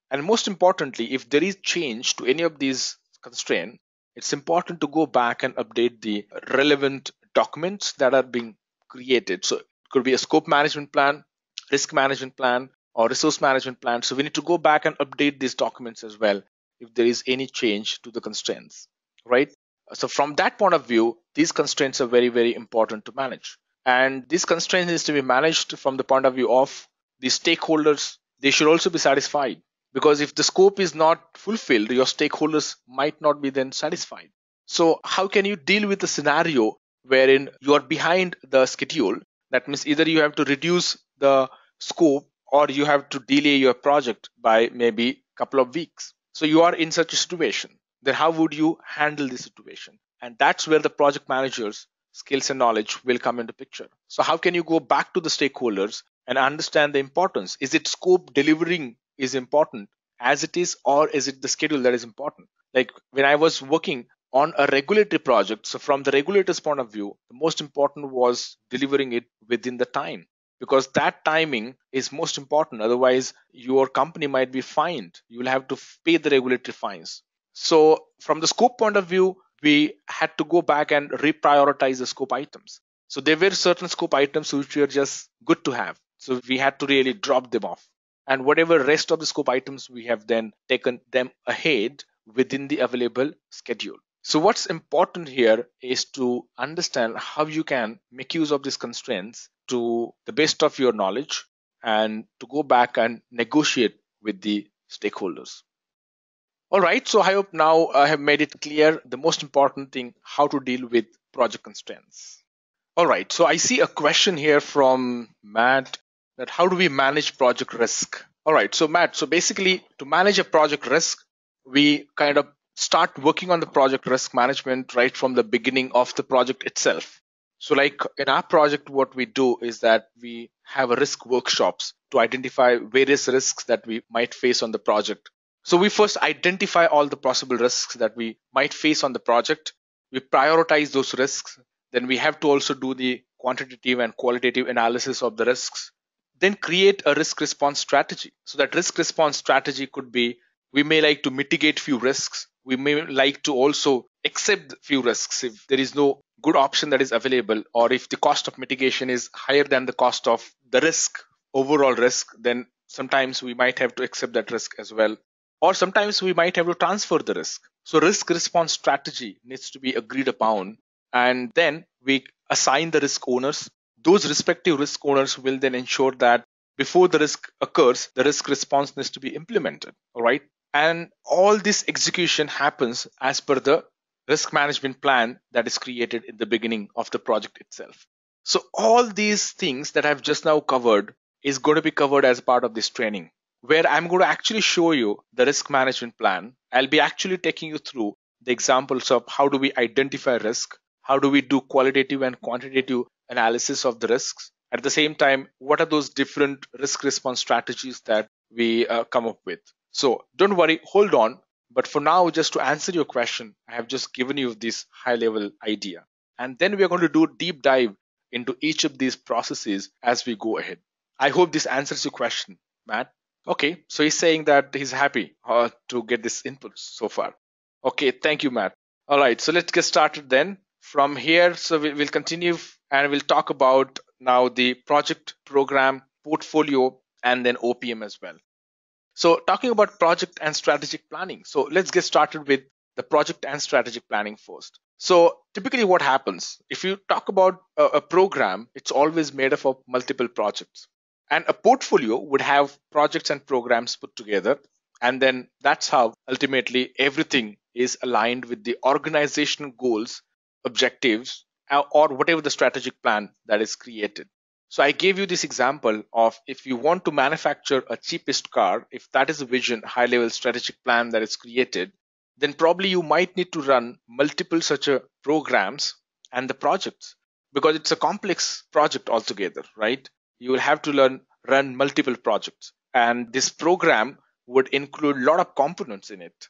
And most importantly, if there is change to any of these constraints, it's important to go back and update the relevant documents that are being created. So it could be a scope management plan, risk management plan, or resource management plan. So we need to go back and update these documents as well if there is any change to the constraints, right? So from that point of view, these constraints are very, very important to manage. And these constraints needs to be managed from the point of view of the stakeholders. They should also be satisfied, because if the scope is not fulfilled, your stakeholders might not be then satisfied. So how can you deal with a scenario wherein you are behind the schedule? That means either you have to reduce the scope or you have to delay your project by maybe a couple of weeks. So you are in such a situation. Then how would you handle this situation? And that's where the project manager's skills and knowledge will come into picture. So how can you go back to the stakeholders and understand the importance? Is it scope delivering is important as it is, or is it the schedule that is important? Like when I was working on a regulatory project, so from the regulator's point of view, the most important was delivering it within the time, because that timing is most important. Otherwise your company might be fined. You will have to pay the regulatory fines. So from the scope point of view, we had to go back and reprioritize the scope items. So there were certain scope items which were just good to have, so we had to really drop them off. And whatever rest of the scope items, we have then taken them ahead within the available schedule. So what's important here is to understand how you can make use of these constraints to the best of your knowledge, and to go back and negotiate with the stakeholders. All right, so I hope now I have made it clear the most important thing, how to deal with project constraints. All right, so I see a question here from Matt, that how do we manage project risk? All right, so Matt, so basically to manage a project risk, we kind of start working on the project risk management right from the beginning of the project itself. So like in our project, what we do is that we have a risk workshops to identify various risks that we might face on the project. So we first identify all the possible risks that we might face on the project. We prioritize those risks. Then we have to also do the quantitative and qualitative analysis of the risks. Then create a risk response strategy. So that risk response strategy could be, we may like to mitigate few risks. We may like to also accept few risks if there is no good option that is available, or if the cost of mitigation is higher than the cost of the risk, overall risk, then sometimes we might have to accept that risk as well. Or sometimes we might have to transfer the risk. So risk response strategy needs to be agreed upon And then we assign the risk owners. Those respective risk owners will then ensure that before the risk occurs, the risk response needs to be implemented. All right. And all this execution happens as per the risk management plan that is created in the beginning of the project itself. So all these things that I've just now covered is going to be covered as part of this training, where I'm going to actually show you the risk management plan. I'll be actually taking you through the examples of how do we identify risk, how do we do qualitative and quantitative analysis of the risks. At the same time, what are those different risk response strategies that we come up with? So don't worry, hold on. But for now, just to answer your question, I have just given you this high level idea. And then we are going to do a deep dive into each of these processes as we go ahead. I hope this answers your question, Matt. Okay, so he's saying that he's happy to get this input so far. Okay, thank you, Matt. All right, so let's get started then. From here, so we'll continue and we'll talk about now the project, program, portfolio, and then OPM as well. So talking about project and strategic planning. So let's get started with the project and strategic planning first. So typically what happens, if you talk about a program, it's always made up of multiple projects. And a portfolio would have projects and programs put together. And then that's how ultimately everything is aligned with the organizational goals, objectives, or whatever the strategic plan that is created. So I gave you this example of if you want to manufacture a cheapest car, if that is a vision, high level strategic plan that is created, then probably you might need to run multiple such programs and the projects because it's a complex project altogether, right? You will have to run multiple projects. And this program would include a lot of components in it.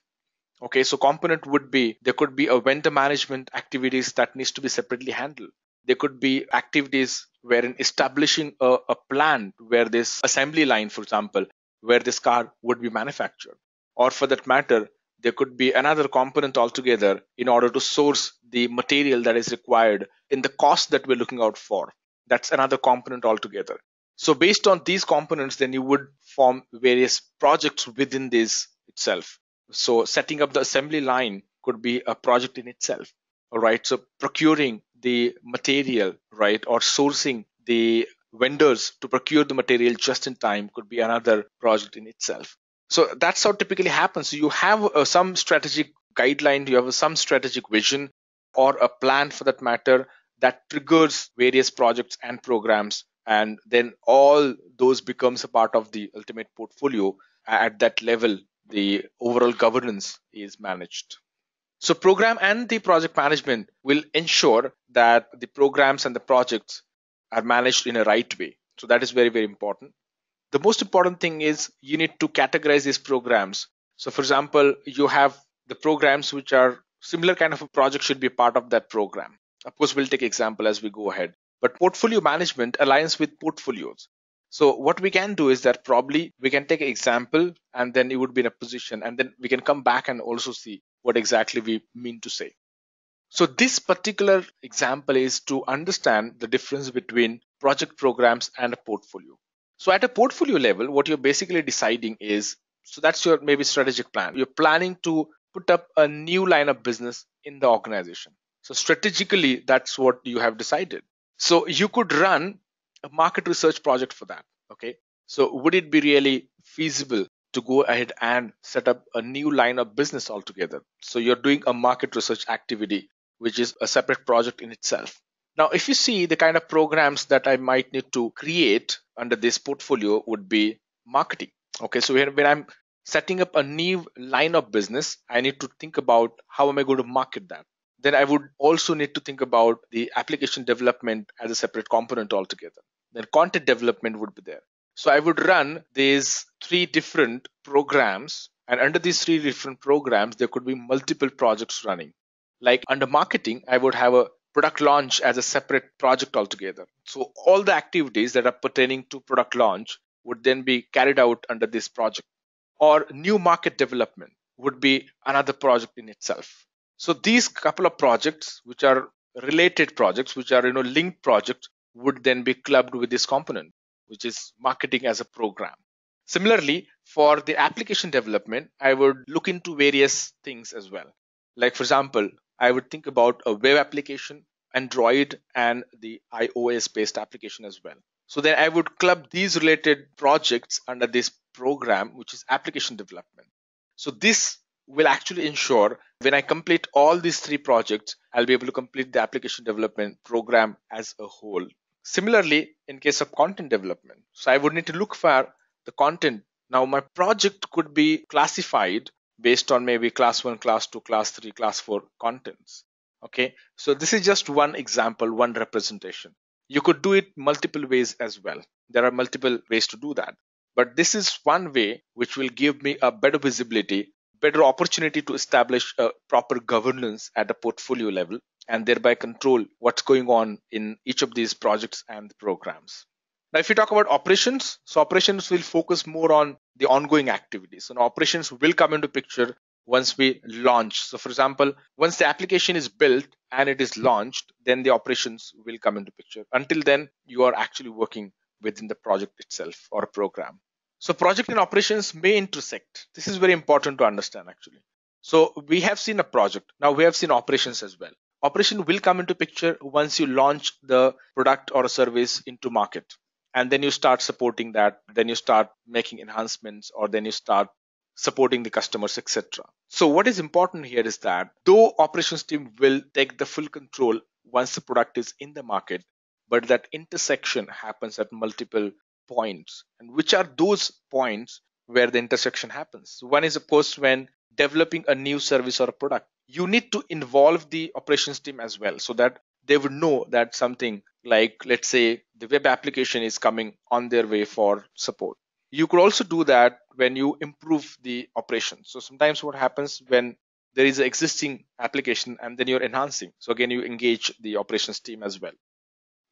Okay, so component would be there could be a vendor management activities that needs to be separately handled. There could be activities wherein establishing a plant where this assembly line, for example, where this car would be manufactured. Or for that matter, there could be another component altogether in order to source the material that is required in the cost that we're looking out for. That's another component altogether. So based on these components, then you would form various projects within this itself. So setting up the assembly line could be a project in itself. All right. So procuring the material, right, or sourcing the vendors to procure the material just in time could be another project in itself. So that's how typically happens. You have some strategic guideline, you have some strategic vision or a plan for that matter that triggers various projects and programs. And then all those becomes a part of the ultimate portfolio. At that level, the overall governance is managed. So program and the project management will ensure that the programs and the projects are managed in a right way. So that is very, very important. The most important thing is you need to categorize these programs. So for example, you have the programs which are similar kind of a project should be part of that program. Of course, we'll take example as we go ahead. But portfolio management aligns with portfolios. So what we can do is that probably we can take an example and then it would be in a position and then we can come back and also see what exactly we mean to say. So this particular example is to understand the difference between project programs and a portfolio. So at a portfolio level, what you're basically deciding is, so that's your maybe strategic plan. You're planning to put up a new line of business in the organization. So strategically, that's what you have decided. So you could run a market research project for that. Okay. So would it be really feasible to go ahead and set up a new line of business altogether? So you're doing a market research activity, which is a separate project in itself. Now, if you see the kind of programs that I might need to create under this portfolio would be marketing. Okay. So when I'm setting up a new line of business, I need to think about how am I going to market that? Then I would also need to think about the application development as a separate component altogether. Then content development would be there. So I would run these three different programs, and under these three different programs, there could be multiple projects running. Like under marketing, I would have a product launch as a separate project altogether. So all the activities that are pertaining to product launch would then be carried out under this project. Or new market development would be another project in itself. So these couple of projects, which are related projects, which are linked projects, would then be clubbed with this component, which is marketing as a program. Similarly, for the application development, I would look into various things as well. Like for example, I would think about a web application, Android, and the iOS based application as well. So then I would club these related projects under this program, which is application development. So this will actually ensure when I complete all these three projects, I'll be able to complete the application development program as a whole. Similarly, in case of content development, so I would need to look for the content. Now, my project could be classified based on maybe class 1, class 2, class 3, class 4 contents. Okay, so this is just one example, one representation. You could do it multiple ways as well. There are multiple ways to do that. But this is one way which will give me a better visibility, better opportunity to establish a proper governance at a portfolio level and thereby control what's going on in each of these projects and programs. Now, if you talk about operations, so operations will focus more on the ongoing activities. So now operations will come into picture once we launch. So for example, once the application is built and it is launched, then the operations will come into picture. Until then, you are actually working within the project itself or a program. So project and operations may intersect. This is very important to understand actually. So we have seen a project. Now we have seen operations as well. Operation will come into picture once you launch the product or a service into market. And then you start supporting that. Then you start making enhancements, or then you start supporting the customers, etc. So what is important here is that though operations team will take the full control once the product is in the market, but that intersection happens at multiple points. And which are those points where the intersection happens? One is, of course, when developing a new service or a product, you need to involve the operations team as well, so that they would know that something like, let's say, the web application is coming on their way for support. You could also do that when you improve the operations. So sometimes what happens when there is an existing application and then you're enhancing. So again, you engage the operations team as well.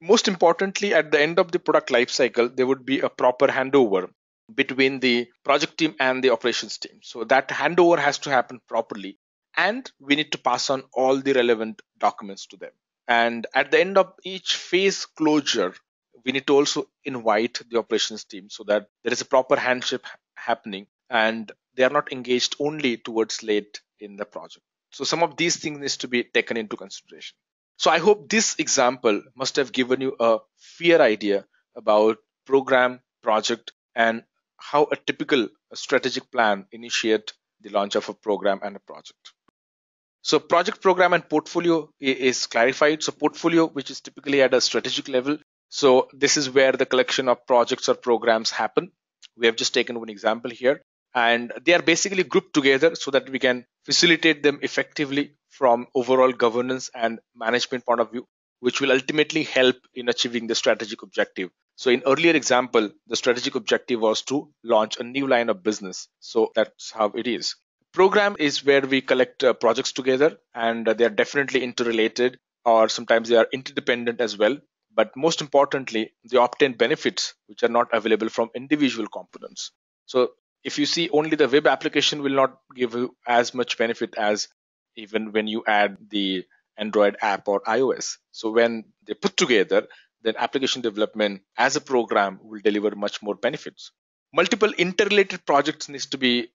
Most importantly, at the end of the product lifecycle, there would be a proper handover between the project team and the operations team. So that handover has to happen properly, and we need to pass on all the relevant documents to them. And at the end of each phase closure, we need to also invite the operations team so that there is a proper handshake happening and they are not engaged only towards late in the project. So some of these things needs to be taken into consideration. So I hope this example must have given you a fair idea about program, project, and how a typical strategic plan initiate the launch of a program and a project. So project, program, and portfolio is clarified. So portfolio, which is typically at a strategic level. So this is where the collection of projects or programs happen. We have just taken one example here, and they are basically grouped together so that we can facilitate them effectively from overall governance and management point of view, which will ultimately help in achieving the strategic objective. So in earlier example, the strategic objective was to launch a new line of business. So that's how it is. Program is where we collect projects together, and they are definitely interrelated, or sometimes they are interdependent as well. But most importantly, they obtain benefits which are not available from individual components. So if you see, only the web application will not give you as much benefit as even when you add the Android app or iOS. So when they put together, then application development as a program will deliver much more benefits. Multiple interrelated projects needs to be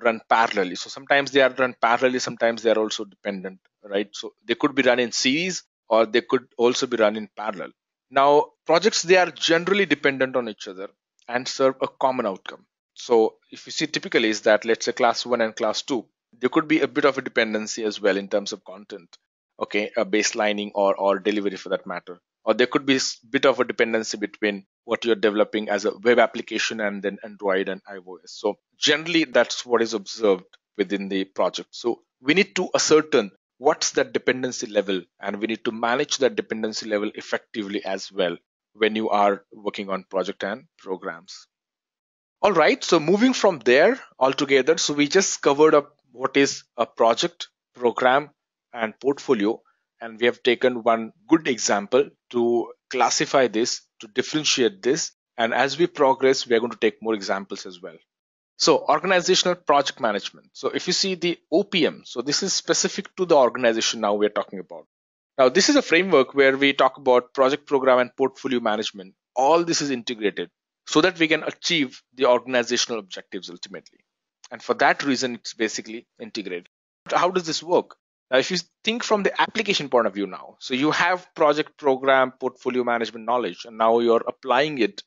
run parallelly. So sometimes they are run parallelly, sometimes they are also dependent, right? So they could be run in series or they could also be run in parallel. Now, projects, they are generally dependent on each other and serve a common outcome. So if you see typically is that, let's say class 1 and class 2, there could be a bit of a dependency as well in terms of content, okay, a baselining or delivery for that matter. Or there could be a bit of a dependency between what you're developing as a web application and then Android and iOS. So generally, that's what is observed within the project. So we need to ascertain what's that dependency level, and we need to manage that dependency level effectively as well when you are working on project and programs. All right, so moving from there altogether, so we just covered up what is a project, program, and portfolio, and we have taken one good example to classify this, to differentiate this, and as we progress, we are going to take more examples as well. So organizational project management. So if you see the OPM, so this is specific to the organization now we're talking about. Now this is a framework where we talk about project, program, and portfolio management. All this is integrated so that we can achieve the organizational objectives ultimately. And for that reason, it's basically integrated. How does this work? Now, if you think from the application point of view now, so you have project, program, portfolio management knowledge, and now you're applying it,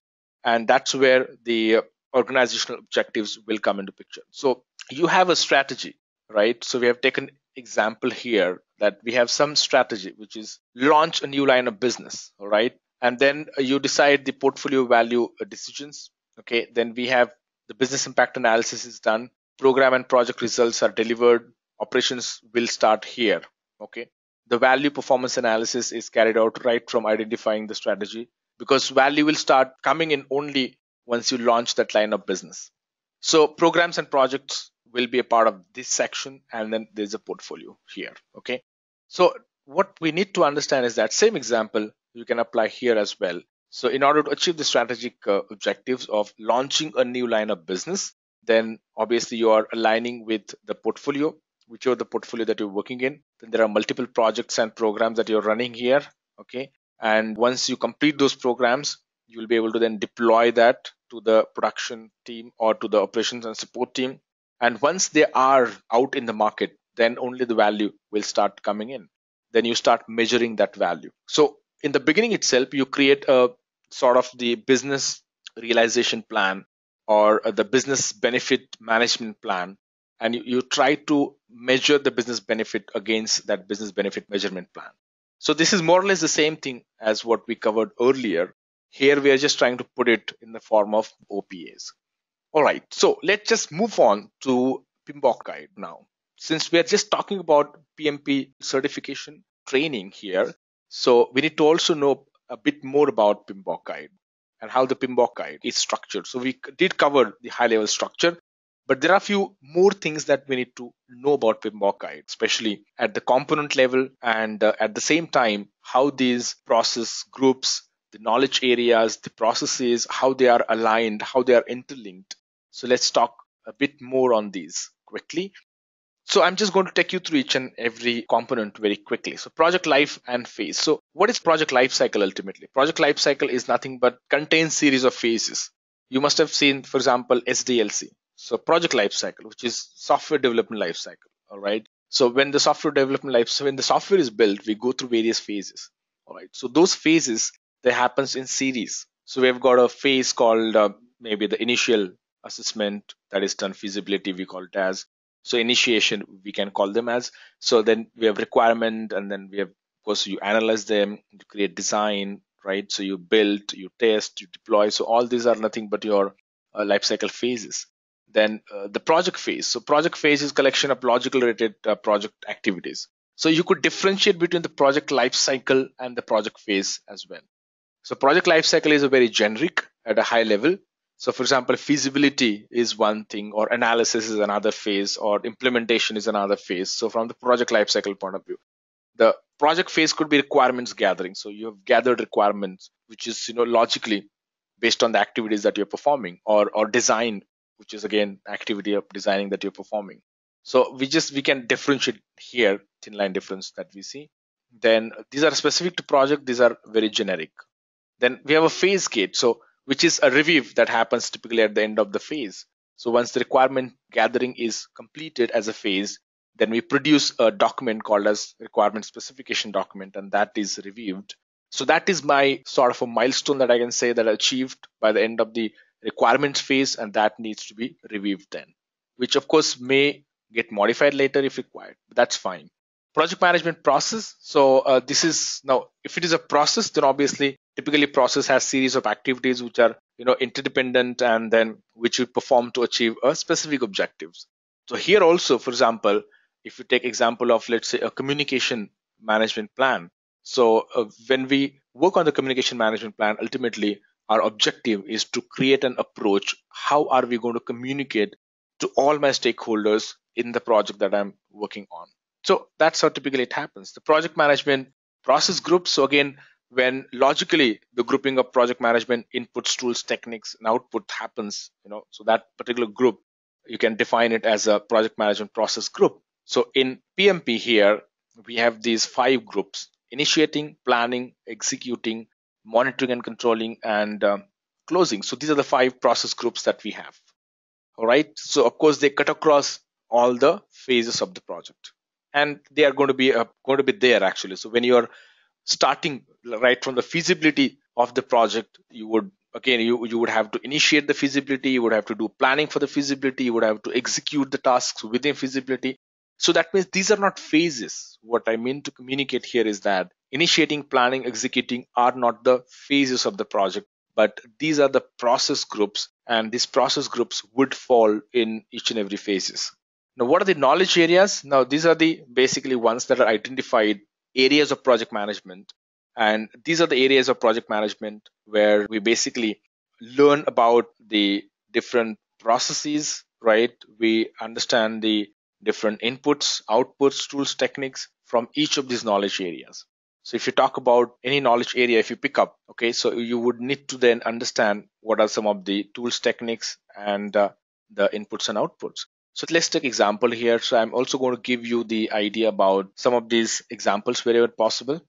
and that's where the organizational objectives will come into picture. So you have a strategy, right? So we have taken example here that we have some strategy, which is launch a new line of business, all right? And then you decide the portfolio value decisions. Okay, then we have the business impact analysis is done, program and project results are delivered, operations will start here. Okay, the value performance analysis is carried out right from identifying the strategy, because value will start coming in only once you launch that line of business. So programs and projects will be a part of this section, and then there's a portfolio here. Okay, so what we need to understand is that same example you can apply here as well. So in order to achieve the strategic objectives of launching a new line of business, then obviously you are aligning with the portfolio, whichever the portfolio that you're working in. Then there are multiple projects and programs that you're running here. Okay, and once you complete those programs, you will be able to then deploy that to the production team or to the operations and support team. And once they are out in the market, then only the value will start coming in. Then you start measuring that value. So in the beginning itself, you create a sort of the business realization plan or the business benefit management plan, and you try to measure the business benefit against that business benefit measurement plan. So this is more or less the same thing as what we covered earlier. Here we are just trying to put it in the form of OPAs. All right, so let's just move on to PMBOK guide now. Since we are just talking about PMP certification training here, so we need to also know a bit more about PMBOK guide and how the PMBOK guide is structured. So we did cover the high level structure, but there are a few more things that we need to know about PMBOK guide, especially at the component level, and at the same time, how these process groups, the knowledge areas, the processes, how they are aligned, how they are interlinked. So let's talk a bit more on these quickly. So I'm just going to take you through each and every component very quickly. So project life and phase. So what is project life cycle ultimately? Project life cycle is nothing but contains series of phases. You must have seen, for example, SDLC. So project life cycle, which is software development life cycle. All right. So when the software is built, we go through various phases. All right. So those phases, they happens in series. So we've got a phase called maybe the initial assessment, that is done feasibility, we call it as. So initiation, we can call them as. So then we have requirement, and then we have, of course, you analyze them, you create design, right? So you build, you test, you deploy. So all these are nothing but your life cycle phases. Then the project phase. So project phase is collection of logical related project activities. So you could differentiate between the project life cycle and the project phase as well. So project life cycle is a very generic at a high level. So for example, feasibility is one thing, or analysis is another phase, or implementation is another phase. So from the project lifecycle point of view, the project phase could be requirements gathering. So you have gathered requirements, which is logically based on the activities that you're performing, or design, which is again activity of designing that you're performing. So we can differentiate here, thin line difference that we see. Then these are specific to project, these are very generic. Then we have a phase gate. So which is a review that happens typically at the end of the phase. So once the requirement gathering is completed as a phase, then we produce a document called as requirement specification document, and that is reviewed. So that is my sort of a milestone that I can say that I achieved by the end of the requirements phase, and that needs to be reviewed then, which of course may get modified later if required, but that's fine. Project management process. So this is now, if it is a process, then obviously typically process has series of activities which are interdependent, and then which we perform to achieve a specific objectives. So here also, for example, if you take example of, let's say, a communication management plan. So when we work on the communication management plan, ultimately our objective is to create an approach. How are we going to communicate to all my stakeholders in the project that I'm working on? So that's how typically it happens. The project management process groups. So again, when logically the grouping of project management inputs, tools, techniques, and output happens, so that particular group, you can define it as a project management process group. So in PMP here, we have these 5 groups: initiating, planning, executing, monitoring and controlling, and closing. So these are the 5 process groups that we have. All right. So of course, they cut across all the phases of the project. and they are going to be there actually. So when you are starting right from the feasibility of the project, you would again you would have to initiate the feasibility, you would have to do planning for the feasibility, you would have to execute the tasks within feasibility. So that means these are not phases. What I mean to communicate here is that initiating, planning, executing are not the phases of the project, but these are the process groups, and these process groups would fall in each and every phases. Now, what are the knowledge areas? Now, these are the basically ones that are identified areas of project management. And these are the areas of project management where we basically learn about the different processes, right? We understand the different inputs, outputs, tools, techniques from each of these knowledge areas. So if you talk about any knowledge area, if you pick up, okay, so you would need to then understand what are some of the tools, techniques, and the inputs and outputs. So let's take example here. So I'm also going to give you the idea about some of these examples wherever possible.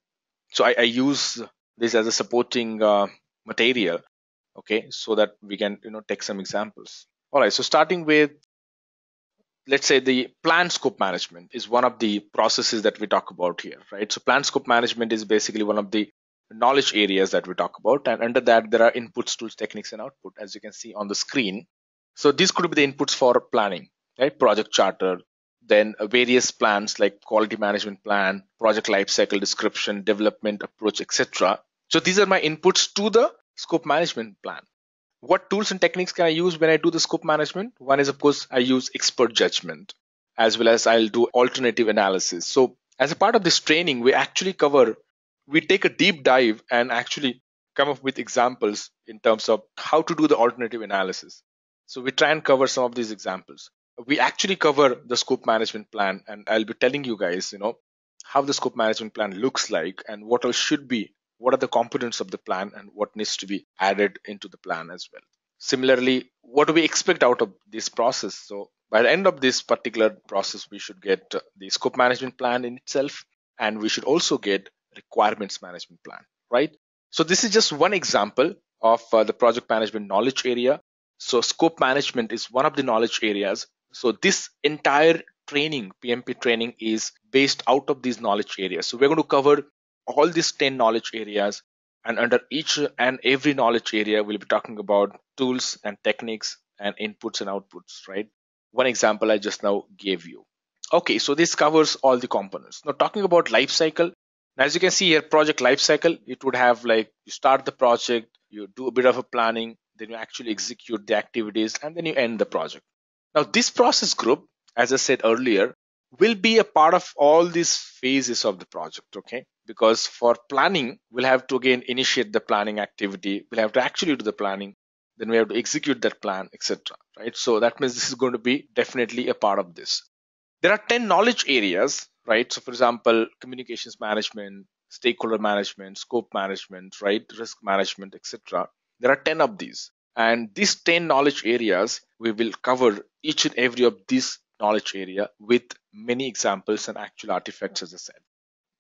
So I use this as a supporting material, okay, so that we can take some examples. All right. So starting with, let's say, the plan scope management is one of the processes that we talk about here, right? So plan scope management is basically one of the knowledge areas that we talk about, and under that there are inputs, tools, techniques, and output, as you can see on the screen. So these could be the inputs for planning, right? Project charter, then various plans like quality management plan, project lifecycle description, development approach, etc. So these are my inputs to the scope management plan. What tools and techniques can I use when I do the scope management? One is, of course, I use expert judgment, as well as I'll do alternative analysis. So as a part of this training, we take a deep dive and actually come up with examples in terms of how to do the alternative analysis. So we try and cover some of these examples. We actually cover the scope management plan, and I'll be telling you guys, how the scope management plan looks like and what else should be, what are the components of the plan and what needs to be added into the plan as well. Similarly, what do we expect out of this process? So by the end of this particular process, we should get the scope management plan in itself, and we should also get requirements management plan, right? So this is just one example of the project management knowledge area. So scope management is one of the knowledge areas. So this entire training, PMP training, is based out of these knowledge areas. So we're going to cover all these 10 knowledge areas, and under each and every knowledge area, we'll be talking about tools and techniques and inputs and outputs, right? One example I just now gave you. Okay, so this covers all the components. Now talking about life cycle, as you can see here, project life cycle, it would have like you start the project, you do a bit of a planning, then you actually execute the activities, and then you end the project. Now this process group, as I said earlier, will be a part of all these phases of the project, okay? Because for planning, we'll have to again initiate the planning activity, we'll have to actually do the planning, then we have to execute that plan, etc. Right? So that means this is going to be definitely a part of this. There are 10 knowledge areas, right? So for example, communications management, stakeholder management, scope management, right? Risk management, etc. There are 10 of these. And these 10 knowledge areas, we will cover each and every of these knowledge area with many examples and actual artifacts, as I said.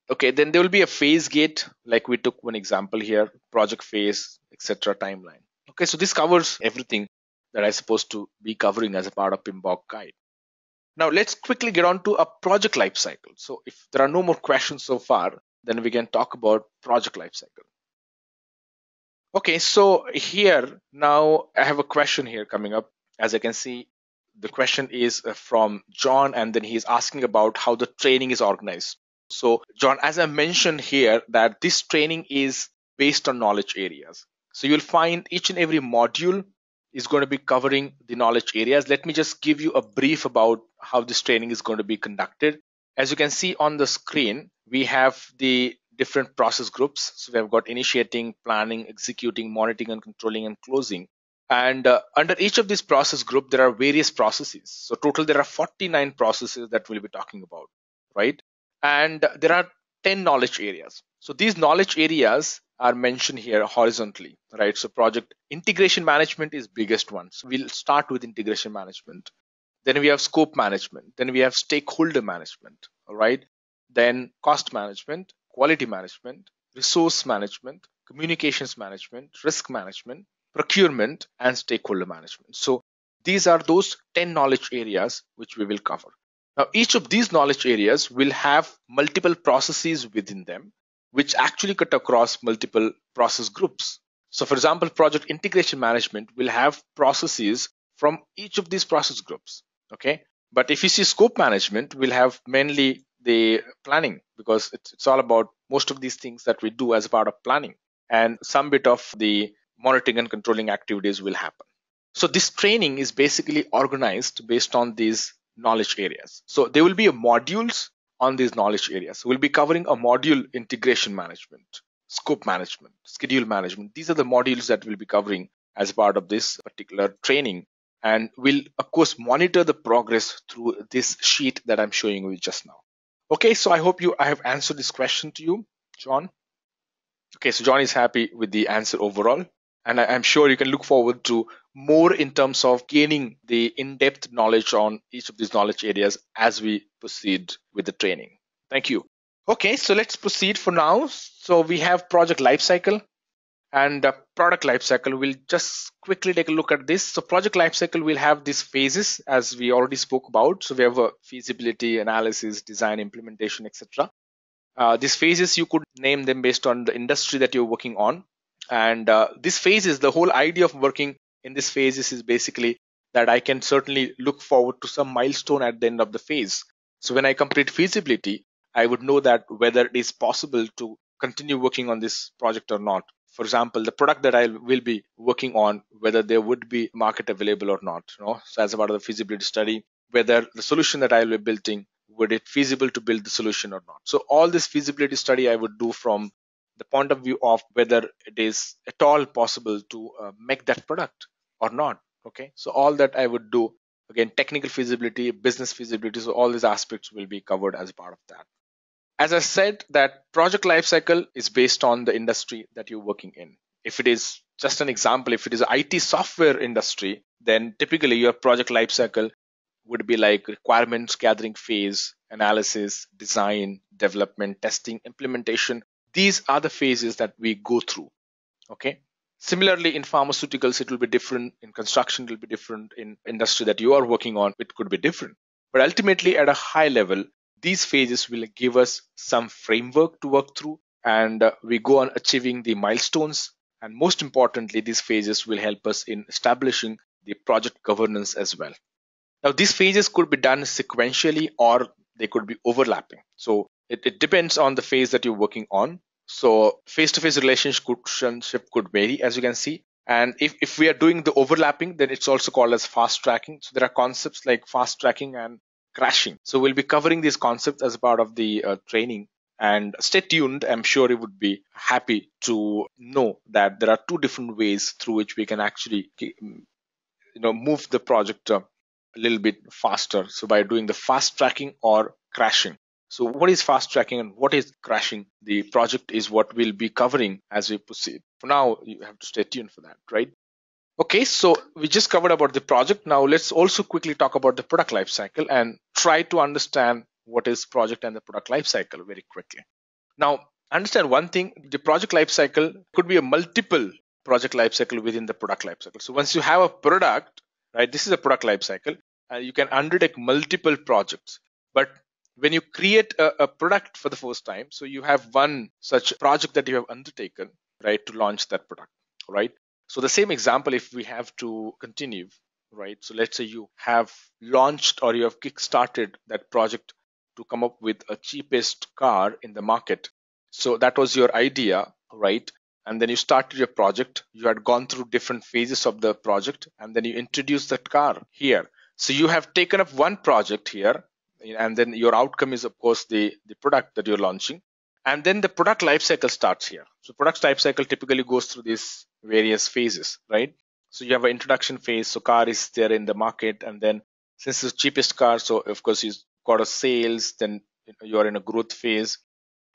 Okay, then there will be a phase gate, like we took one example here, project phase, etc. timeline. Okay, so this covers everything that I'm supposed to be covering as a part of PMBOK guide. Now let's quickly get on to a project lifecycle. So if there are no more questions so far, then we can talk about project lifecycle. Okay, so here now I have a question here coming up. As I can see, the question is from John, and then he's asking about how the training is organized. So John, as I mentioned here, that this training is based on knowledge areas. So you'll find each and every module is going to be covering the knowledge areas. Let me just give you a brief about how this training is going to be conducted. As you can see on the screen, we have the different process groups. So we have got initiating, planning, executing, monitoring and controlling, and closing. And under each of these process group, there are various processes. So total, there are 49 processes that we'll be talking about, right? And there are 10 knowledge areas. So these knowledge areas are mentioned here horizontally, right? So project integration management is biggest one. So we'll start with integration management. Then we have scope management. Then we have stakeholder management, all right? Then cost management, quality management, resource management, communications management, risk management, procurement, and stakeholder management. So these are those 10 knowledge areas which we will cover. Now, each of these knowledge areas will have multiple processes within them, which actually cut across multiple process groups. So, for example, project integration management will have processes from each of these process groups. Okay. But if you see scope management, we'll have mainly the planning, because it's all about most of these things that we do as a part of planning, and some bit of the monitoring and controlling activities will happen. So this training is basically organized based on these knowledge areas. So there will be a modules on these knowledge areas. We'll be covering a module: integration management, scope management, schedule management. These are the modules that we'll be covering as part of this particular training. And we'll, of course, monitor the progress through this sheet that I'm showing you just now. Okay, so I hope I have answered this question to you, John. Okay, so John is happy with the answer overall. And I'm sure you can look forward to more in terms of gaining the in-depth knowledge on each of these knowledge areas as we proceed with the training. Thank you. Okay, so let's proceed for now. So we have project lifecycle and product lifecycle. We'll just quickly take a look at this. So project lifecycle will have these phases as we already spoke about. So we have a feasibility, analysis, design, implementation, etc. These phases, you could name them based on the industry that you're working on. And this phases, the whole idea of working in this phases is basically that I can certainly look forward to some milestone at the end of the phase. So when I complete feasibility, I would know that whether it is possible to continue working on this project or not. For example, the product that I will be working on, whether there would be market available or not. So as a part of the feasibility study, whether the solution that I will be building, would it feasible to build the solution or not. So all this feasibility study I would do from the point of view of whether it is at all possible to make that product or not. Okay, so all that I would do, again, technical feasibility, business feasibility, so all these aspects will be covered as part of that. As I said, that project lifecycle is based on the industry that you're working in. If it is just an example, if it is an IT software industry, then typically your project lifecycle would be like requirements gathering phase, analysis, design, development, testing, implementation. These are the phases that we go through. Okay. Similarly, in pharmaceuticals, it will be different. In construction, it will be different. In industry that you are working on, it could be different. But ultimately, at a high level, these phases will give us some framework to work through, and we go on achieving the milestones. And most importantly, these phases will help us in establishing the project governance as well. Now, these phases could be done sequentially or they could be overlapping. So it depends on the phase that you're working on. So face-to-face relationship could vary, as you can see. And if we are doing the overlapping, then it's also called as fast tracking. So there are concepts like fast tracking and crashing. So we'll be covering these concepts as part of the training. And stay tuned. I'm sure you would be happy to know that there are two different ways through which we can actually move the project a little bit faster. So by doing the fast tracking or crashing. So what is fast tracking and what is crashing? The project is what we'll be covering as we proceed. For now, you have to stay tuned for that, right? Okay, so we just covered about the project. Now let's also quickly talk about the product lifecycle and try to understand what is project and the product lifecycle very quickly. Now, understand one thing, the project lifecycle could be a multiple project lifecycle within the product lifecycle. So once you have a product, right, this is a product lifecycle, and you can undertake multiple projects. But when you create a product for the first time, so you have one such project that you have undertaken, right, to launch that product, right? So the same example, if we have to continue, right? So let's say you have launched or you have kickstarted that project to come up with a cheapest car in the market. So that was your idea, right? And then you started your project. You had gone through different phases of the project, and then you introduced that car here. So you have taken up one project here, and then your outcome is, of course, the product that you're launching. And then the product lifecycle starts here. So product lifecycle typically goes through these various phases, right? So you have an introduction phase. So car is there in the market, and then since it's the cheapest car, so of course you've got a sales, then you're in a growth phase.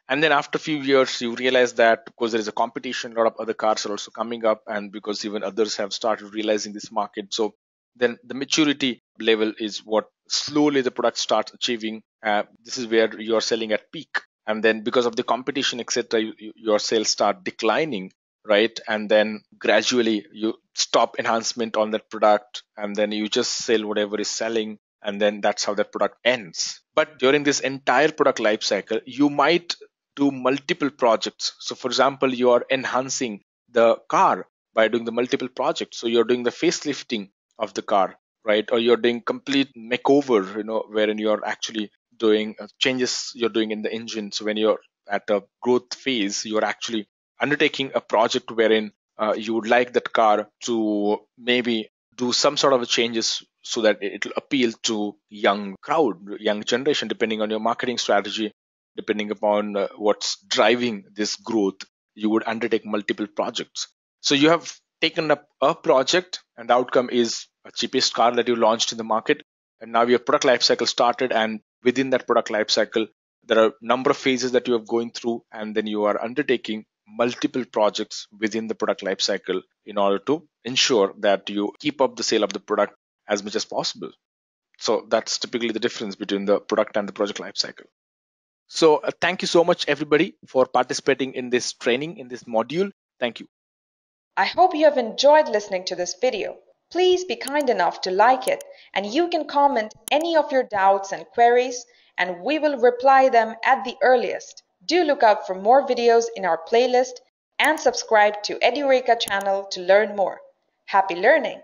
And then after a few years, you realize that because there is a competition, a lot of other cars are also coming up, and because even others have started realizing this market. So then the maturity level is what slowly the product starts achieving. This is where you are selling at peak. And then because of the competition, etc., your sales start declining, right? And then gradually you stop enhancement on that product, and then you just sell whatever is selling. and then that's how that product ends. But during this entire product life cycle, you might do multiple projects. So for example, you are enhancing the car by doing the multiple projects. So you're doing the facelifting of the car, right? Or you're doing complete makeover, wherein you're actually doing changes you're doing in the engine. So when you're at a growth phase, you're actually undertaking a project wherein you would like that car to maybe do some sort of changes so that it will appeal to young crowd, young generation, depending on your marketing strategy, depending upon what's driving this growth. You would undertake multiple projects. So you have taken up a project, and the outcome is a cheapest car that you launched in the market, and now your product life cycle started, and within that product life cycle there are a number of phases that you are going through, and then you are undertaking multiple projects within the product life cycle in order to ensure that you keep up the sale of the product as much as possible. So that's typically the difference between the product and the project life cycle. So thank you so much everybody for participating in this training, in this module. Thank you. I hope you have enjoyed listening to this video. Please be kind enough to like it, and you can comment any of your doubts and queries, and we will reply them at the earliest. Do look out for more videos in our playlist and subscribe to Edureka channel to learn more. Happy learning!